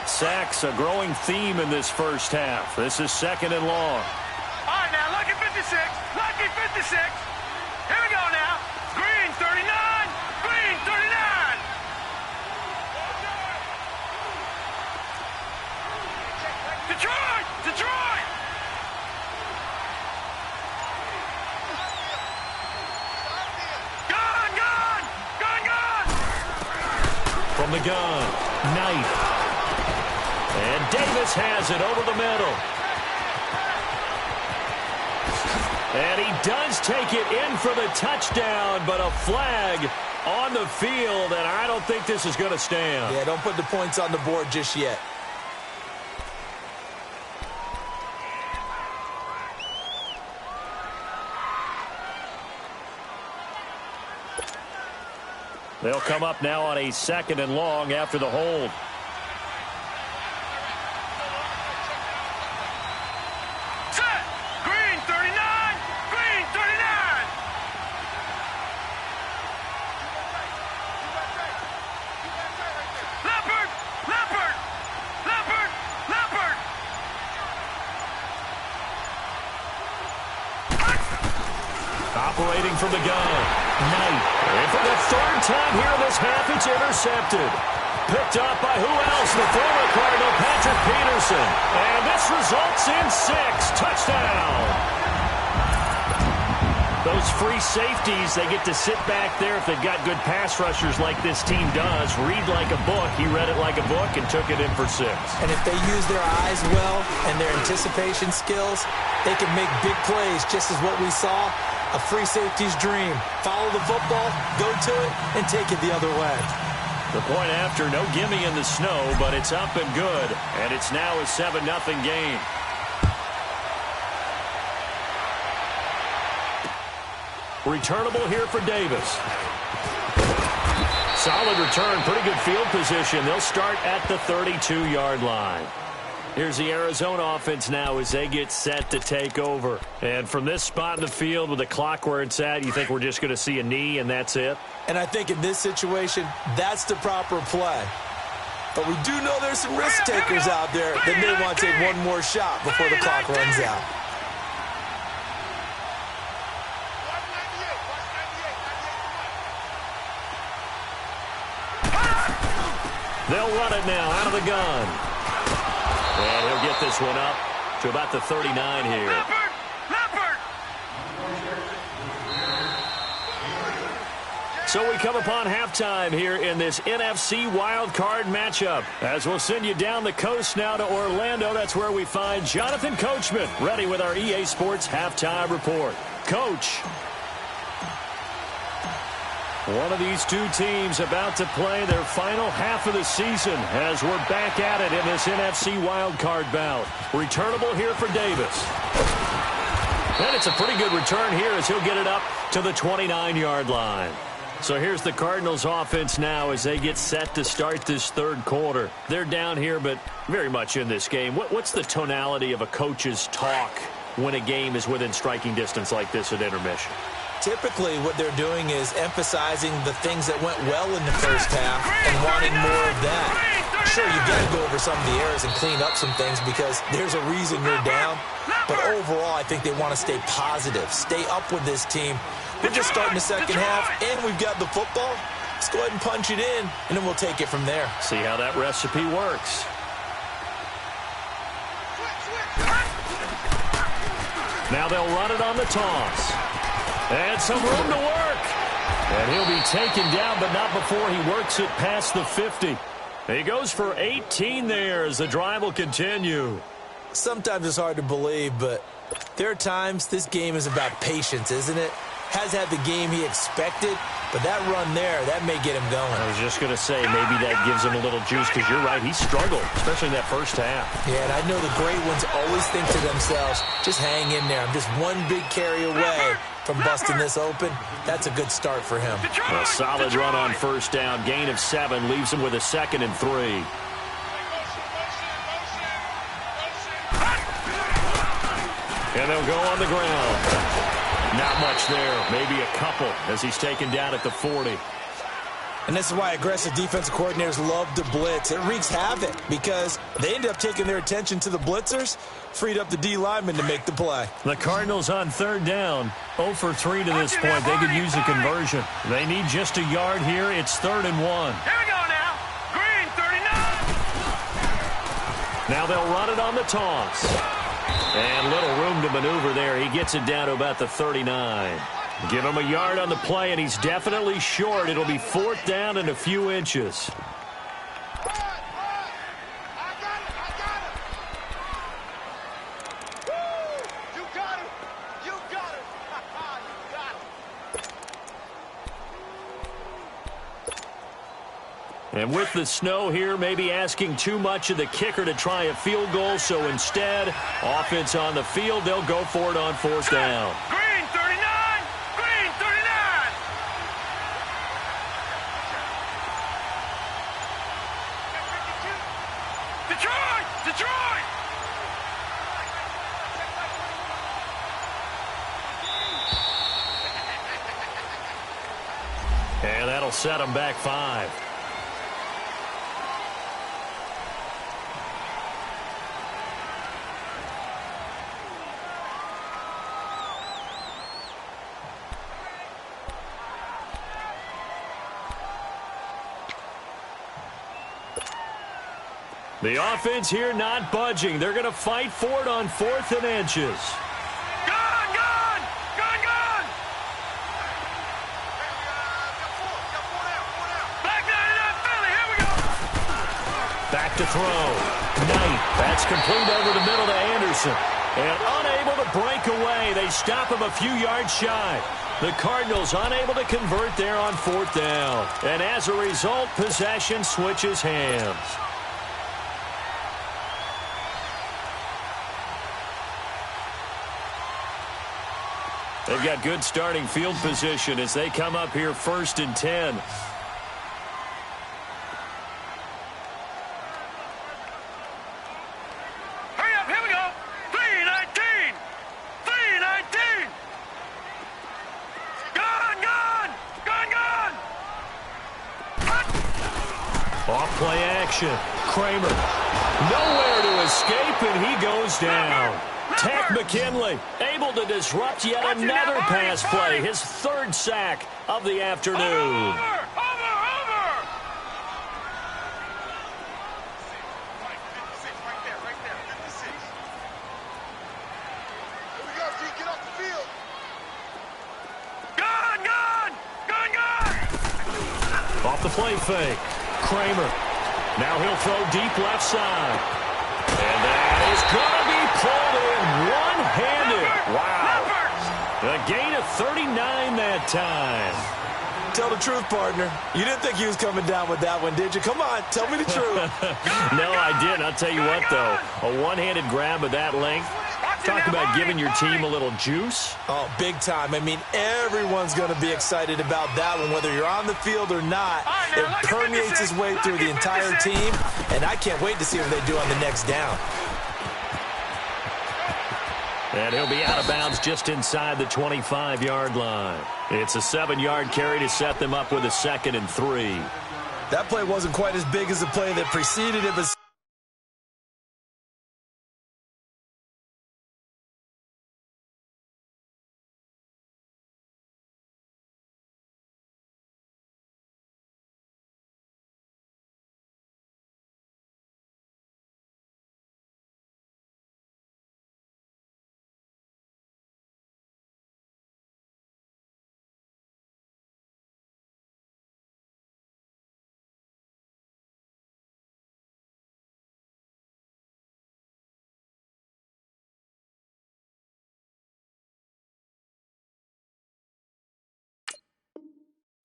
Sacks, a growing theme in this first half. This is 2nd and long. All right, now, lucky 56. Lucky 56. Here we go now. Green, 39. Green, 39. Detroit! Detroit! Gun, gun! Gun, gun! From the gun, Knight. And Davis has it over the middle. And he does take it in for the touchdown, but a flag on the field, and I don't think this is going to stand. Yeah, don't put the points on the board just yet. They'll come up now on a 2nd and long after the hold. Set! Green, 39! Green, 39! Leopard! Leopard! Leopard! Leopard! Operating from the gun, Knight. And for the 3rd time here in this half, it's intercepted. Picked up by who else? The former Cardinal, Patrick Peterson. And this results in 6. Touchdown. Those free safeties, they get to sit back there if they've got good pass rushers like this team does. Read like a book. He read it like a book and took it in for 6. And if they use their eyes well and their anticipation skills, they can make big plays, just as what we saw. A free safety's dream. Follow the football, go to it, and take it the other way. The point after, no gimme in the snow, but it's up and good. And it's now a 7-0 game. Returnable here for Davis. Solid return, pretty good field position. They'll start at the 32-yard line. Here's the Arizona offense now as they get set to take over. And from this spot in the field with the clock where it's at, you think we're just going to see a knee and that's it? And I think in this situation, that's the proper play. But we do know there's some risk takers out there that may want to take one more shot before the clock runs out. They'll run it now out of the gun. And he'll get this one up to about the 39 here. Leopard! Leopard! So we come upon halftime here in this NFC wildcard matchup. As we'll send you down the coast now to Orlando. That's where we find Jonathan Coachman ready with our EA Sports halftime report. Coach. One of these two teams about to play their final half of the season as we're back at it in this NFC wildcard bout. Returnable here for Davis. And it's a pretty good return here as he'll get it up to the 29-yard line. So here's the Cardinals offense now as they get set to start this third quarter. They're down here, but very much in this game. What's the tonality of a coach's talk when a game is within striking distance like this at intermission? Typically, what they're doing is emphasizing the things that went well in the first half and wanting more of that. Sure, you've got to go over some of the errors and clean up some things because there's a reason you're down. But overall, I think they want to stay positive, stay up with this team. We're just starting the second half, and we've got the football. Let's go ahead and punch it in, and then we'll take it from there. See how that recipe works. Now they'll run it on the toss. And some room to work. And he'll be taken down, but not before he works it past the 50. He goes for 18 there as the drive will continue. Sometimes it's hard to believe, but there are times this game is about patience, isn't it? Has had the game he expected, but that run there, that may get him going. I was just going to say, maybe that gives him a little juice, because you're right, he struggled, especially in that first half. Yeah, and I know the great ones always think to themselves, just hang in there. I'm just one big carry away from busting this open. That's a good start for him. A solid run on first down. Gain of 7 leaves him with a 2nd and 3. And they'll go on the ground. Not much there. Maybe a couple as he's taken down at the 40. And this is why aggressive defensive coordinators love to blitz. It wreaks havoc because they end up taking their attention to the blitzers, freed up the D lineman to make the play. The Cardinals on third down, 0 for 3 to this point. They could use a conversion. They need just a yard here. It's 3rd and 1. Here we go now. Green, 39. Now they'll run it on the toss. And little room to maneuver there. He gets it down to about the 39. Give him a yard on the play, and he's definitely short. It'll be 4th down and a few inches. And with the snow here, maybe asking too much of the kicker to try a field goal. So instead, offense on the field, they'll go for it on 4th down. Green, 39. Green, 39. Detroit! Detroit! And that'll set him back 5. The offense here not budging. They're going to fight for it on 4th and inches. Gone, gone! Gone, gone! Back 99 Philly, here we go! Back to throw. Knight. That's complete over the middle to Anderson. And unable to break away. They stop him a few yards shy. The Cardinals unable to convert there on 4th down. And as a result, possession switches hands. They've got good starting field position as they come up here 1st and 10. Hurry up, here we go! 319! 319! Gone, gone! Gone, gone! Off play action. Kramer. Nowhere to escape, and he goes down. Takk McKinley able to disrupt yet another pass play. His 3rd sack of the afternoon. Over! Gone, gone! Gone, gone! Off the play fake. Kramer. Now he'll throw deep left side. And that is going to be pulled in one-handed. Wow. A gain of 39 that time. Tell the truth, partner. You didn't think he was coming down with that one, did you? Come on, tell me the truth. No, I didn't. I'll tell you what, though. A one-handed grab of that length, Talk about giving your team a little juice. Oh, big time. I mean, everyone's going to be excited about that one, whether you're on the field or not. It permeates its way through the entire team, and I can't wait to see what they do on the next down. And he'll be out of bounds just inside the 25-yard line. It's a 7-yard carry to set them up with a 2nd and 3. That play wasn't quite as big as the play that preceded it, but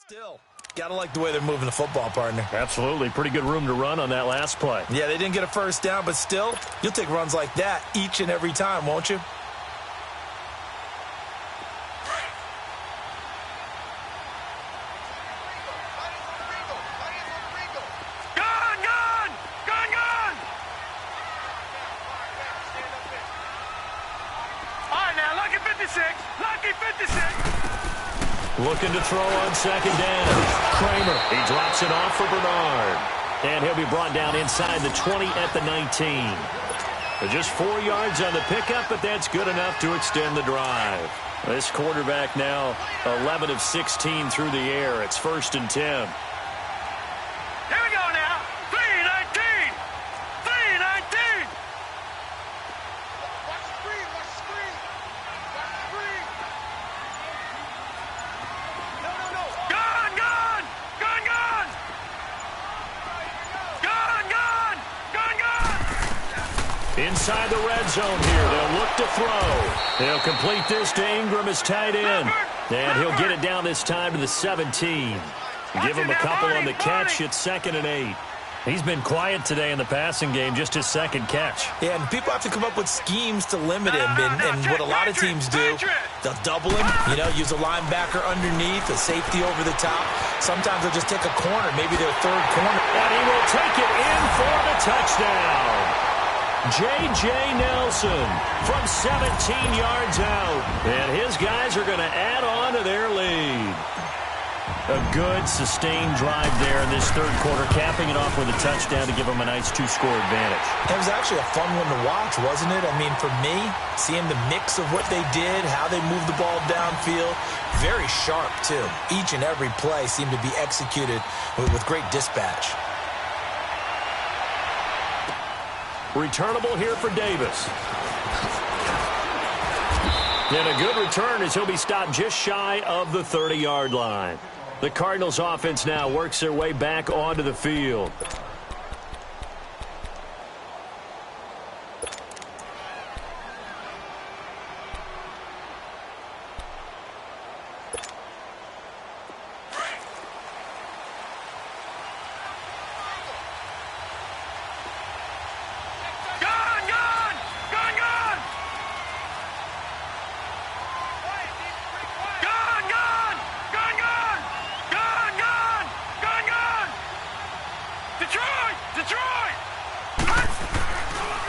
still, got to like the way they're moving the football, partner. Absolutely. Pretty good room to run on that last play. Yeah, they didn't get a first down, but still, you'll take runs like that each and every time, won't you? Looking to throw on 2nd down. Kramer, he drops it off for Bernard. And he'll be brought down inside the 20 at the 19. Just 4 yards on the pickup, but that's good enough to extend the drive. This quarterback now 11 of 16 through the air. It's 1st and 10. Here we go now. 3-19. 3-19. Watch the screen. Watch the screen. Watch the screen. No. Gun. Inside the red zone here. They'll look to throw. They'll complete this to Ingram as tight end. And he'll get it down this time to the 17. Give him a couple on the catch. It's 2nd and 8. He's been quiet today in the passing game, just his 2nd catch. Yeah, and people have to come up with schemes to limit him. And what a lot of teams do, they'll double him, use a linebacker underneath, a safety over the top. Sometimes they'll just take a corner, maybe their 3rd corner. And he will take it in for the touchdown. J.J. Nelson from 17 yards out. And his guys are going to add on to their lead. A good, sustained drive there in this 3rd quarter, capping it off with a touchdown to give them a nice 2-score advantage. It was actually a fun one to watch, wasn't it? I mean, for me, seeing the mix of what they did, how they moved the ball downfield, very sharp, too. Each and every play seemed to be executed with great dispatch. Returnable here for Davis. And a good return as he'll be stopped just shy of the 30-yard line. The Cardinals offense now works their way back onto the field.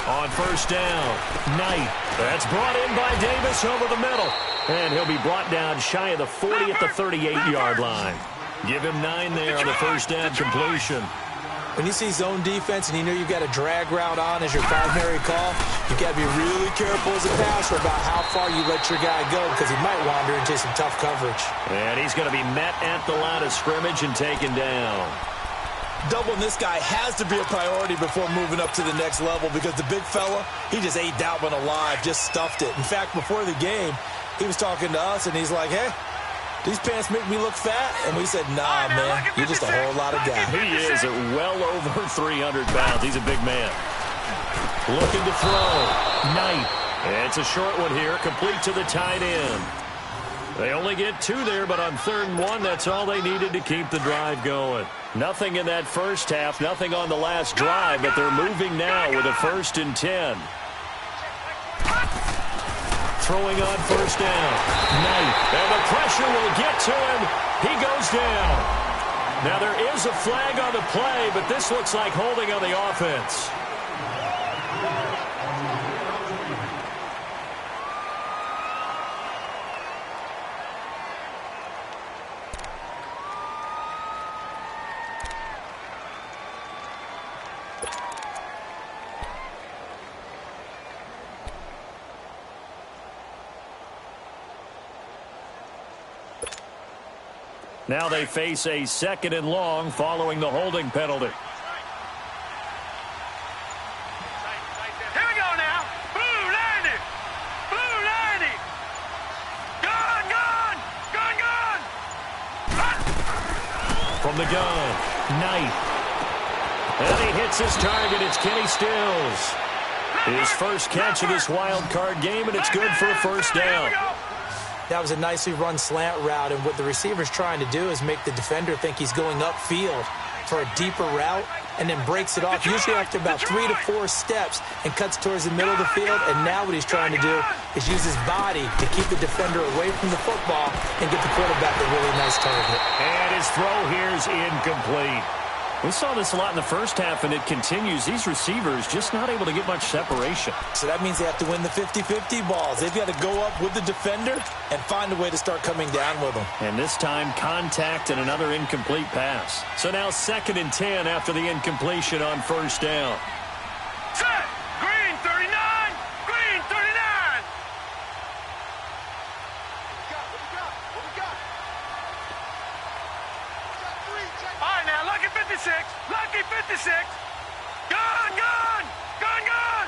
On 1st down, Knight. That's brought in by Davis over the middle. And he'll be brought down shy of the 40 at the 38-yard line. Give him 9 there on the 1st down completion. When you see zone defense and you know you've got a drag route on as your primary call, you've got to be really careful as a passer about how far you let your guy go because he might wander into some tough coverage. And he's going to be met at the line of scrimmage and taken down. Doubling this guy has to be a priority before moving up to the next level because the big fella, he just ate that one alive, just stuffed it. In fact, before the game, he was talking to us, and he's like, hey, these pants make me look fat? And we said, nah, man, you're just a whole lot of guy. He is at well over 300 pounds. He's a big man. Looking to throw. Knight. It's a short one here, complete to the tight end. They only get 2 there, but on 3rd and 1, that's all they needed to keep the drive going. Nothing in that first half, nothing on the last drive, but they're moving now with a 1st and 10. throwing on first down. Knight. And the pressure will get to him. He goes down. Now there is a flag on the play, but this looks like holding on the offense. Now they face a 2nd and long following the holding penalty. Here we go now. Blue 90. Blue 90. Gun, gun. Gun, gun. From the gun, Knight. And he hits his target. It's Kenny Stills. His first catch of this wild card game, and it's good for a first down. That was a nicely run slant route, and what the receiver's trying to do is make the defender think he's going upfield for a deeper route and then breaks it off, usually after about 3 to 4 steps, and cuts towards the middle of the field. And now what he's trying to do is use his body to keep the defender away from the football and get the quarterback a really nice target. And his throw here is incomplete. We saw this a lot in the first half, and it continues. These receivers just not able to get much separation. So that means they have to win the 50-50 balls. They've got to go up with the defender and find a way to start coming down with them. And this time, contact and another incomplete pass. So now 2nd and 10 after the incompletion on first down. Set. Green 39. Green 39. What we got? All right, now, Lucky 56. Lucky 56. Gun, gun. Gun, gun.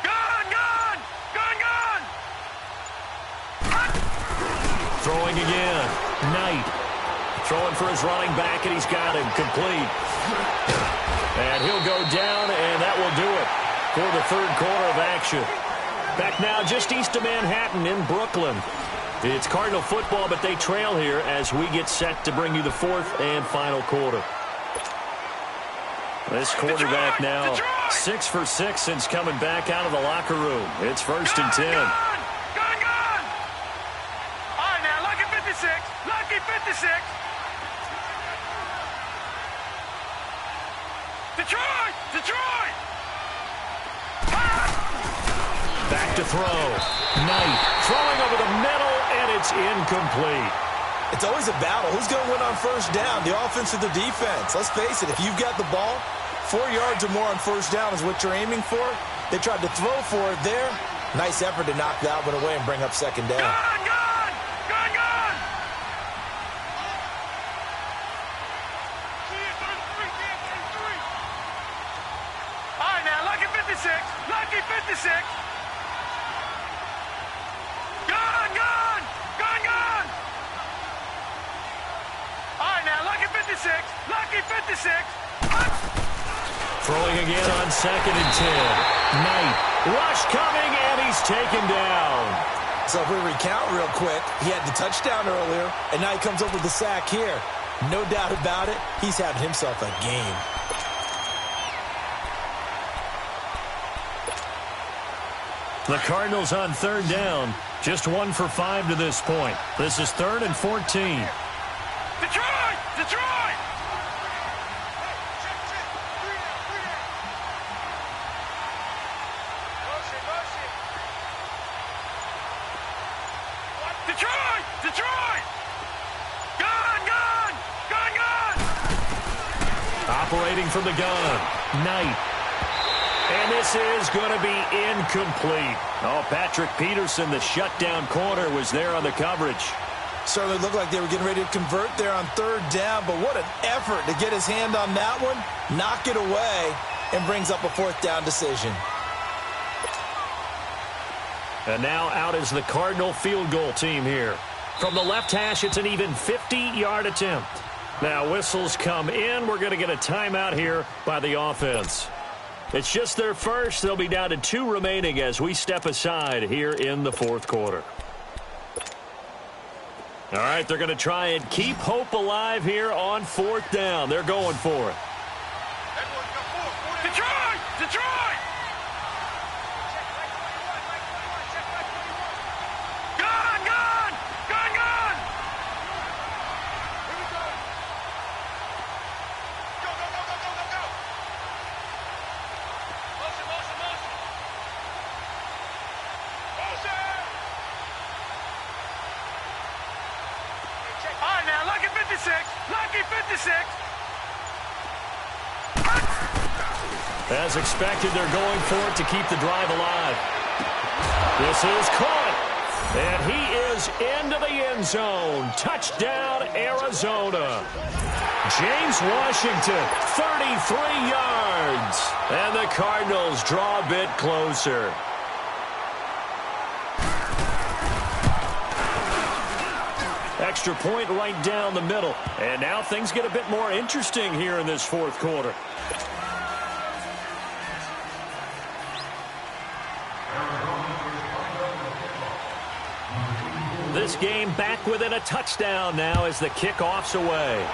Gun, gun. Gun, gun. Throwing again. Knight. Throwing for his running back, and he's got him complete. And he'll go down, and that will do it for the 3rd quarter of action. Back now just east of Manhattan in Brooklyn. It's Cardinal football, but they trail here as we get set to bring you the 4th and final quarter. This quarterback now 6 for 6 since coming back out of the locker room. It's 1st and 10. Gun, gun. All right, now, Lucky 56. Lucky 56. Detroit. Detroit. Back to throw. Knight throwing over the middle, and it's incomplete. It's always a battle. Who's going to win on first down, the offense or the defense? Let's face it, if you've got the ball, 4 yards or more on first down is what you're aiming for. They tried to throw for it there. Nice effort to knock that one away and bring up 2nd down. Gun, gun. Gun, gun. All right, now, Lucky 56. Lucky 56. Gun, gun. Gun, gun. All right, now, Lucky 56. Lucky 56. Throwing again on 2nd and 10. Knight. Rush coming, and he's taken down. So if we recount real quick, he had the touchdown earlier, and now he comes up with the sack here. No doubt about it, he's had himself a game. The Cardinals on 3rd down. Just 1 for 5 to this point. This is 3rd and 14. Detroit! Detroit! Detroit! Detroit! Gun! Gun! Gun! Gun! Operating from the gun. Knight. And this is going to be incomplete. Oh, Patrick Peterson, the shutdown corner, was there on the coverage. Certainly looked like they were getting ready to convert there on 3rd down, but what an effort to get his hand on that one, knock it away, and brings up a 4th down decision. And now out is the Cardinal field goal team here. From the left hash, it's an even 50-yard attempt. Now whistles come in. We're going to get a timeout here by the offense. It's just their first. They'll be down to 2 remaining as we step aside here in the 4th quarter. All right, they're going to try and keep hope alive here on 4th down. They're going for it. Detroit! Detroit! 56. As expected, they're going for it to keep the drive alive. This is caught. And he is into the end zone. Touchdown, Arizona. James Washington, 33 yards. And the Cardinals draw a bit closer. Extra point right down the middle. And now things get a bit more interesting here in this fourth quarter. This game back within a touchdown now as the kickoff's away.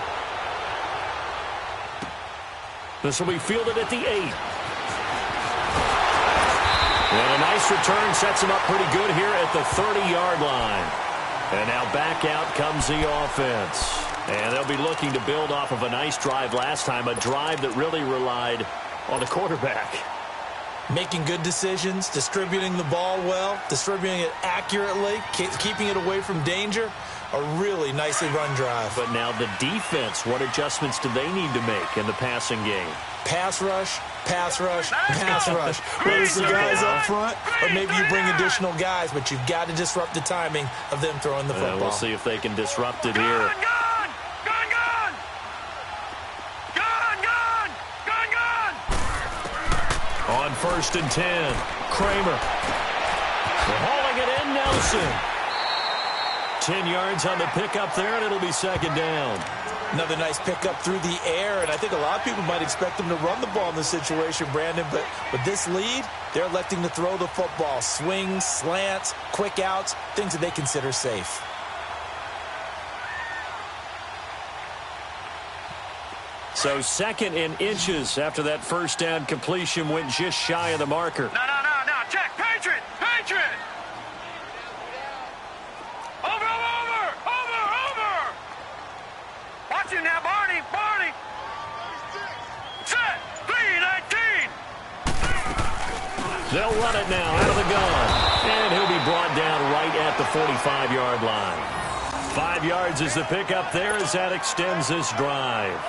This will be fielded at the 8. And a nice return sets him up pretty good here at the 30-yard line. And now back out comes the offense. And they'll be looking to build off of a nice drive last time, a drive that really relied on the quarterback. Making good decisions, distributing the ball well, distributing it accurately, keeping it away from danger. A really nicely run drive. But now the defense, what adjustments do they need to make in the passing game? Pass rush, pass rush, pass rush. Whether it's the guys up front or maybe you bring additional guys, but you've got to disrupt the timing of them throwing the football. We'll see if they can disrupt it here. On 1st and 10, Kramer. Hauling it in, Nelson. 10 yards on the pickup there, and it'll be second down. Another nice pickup through the air, and I think a lot of people might expect them to run the ball in this situation, Brandon, but with this lead, they're electing to throw the football. Swings, slants, quick outs, things that they consider safe. So second in inches after that first down completion went just shy of the marker. No. Check. Patriot. Over. Watch him now, Barney. Set. 3-19. They'll run it now out of the gun. And he'll be brought down right at the 45-yard line. 5 yards is the pickup there as that extends this drive.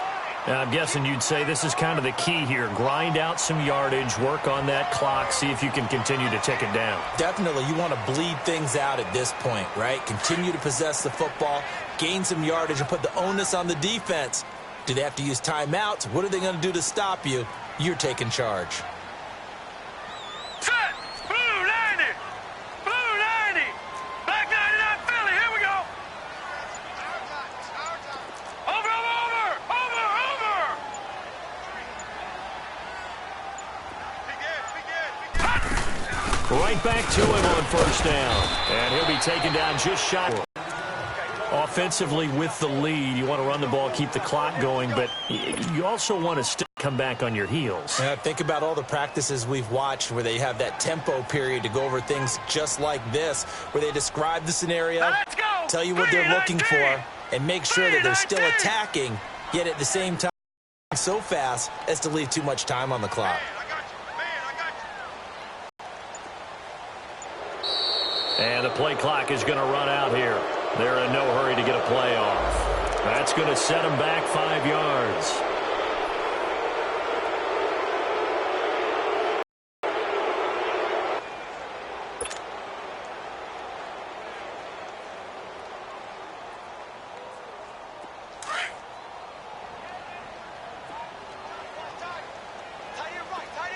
I'm guessing you'd say this is kind of the key here. Grind out some yardage, work on that clock, see if you can continue to tick it down. Definitely. You want to bleed things out at this point, right? Continue to possess the football, gain some yardage, and put the onus on the defense. Do they have to use timeouts? What are they going to do to stop you? You're taking charge. Set! Blue 90! Black 99 Philly, here we go! Over! Right back to him on first down. And he'll be taken down just shy. Offensively with the lead, you want to run the ball, keep the clock going, but you also want to still come back on your heels. Yeah, think about all the practices we've watched where they have that tempo period to go over things just like this, where they describe the scenario, tell you what they're looking for, and make sure that they're still attacking, yet at the same time so fast as to leave too much time on the clock. And the play clock is going to run out here. They're in no hurry to get a play off. That's going to set them back 5 yards.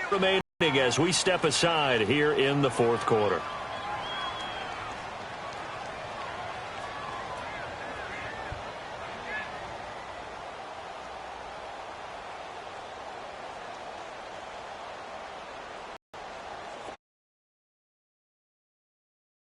Remaining as we step aside here in the fourth quarter.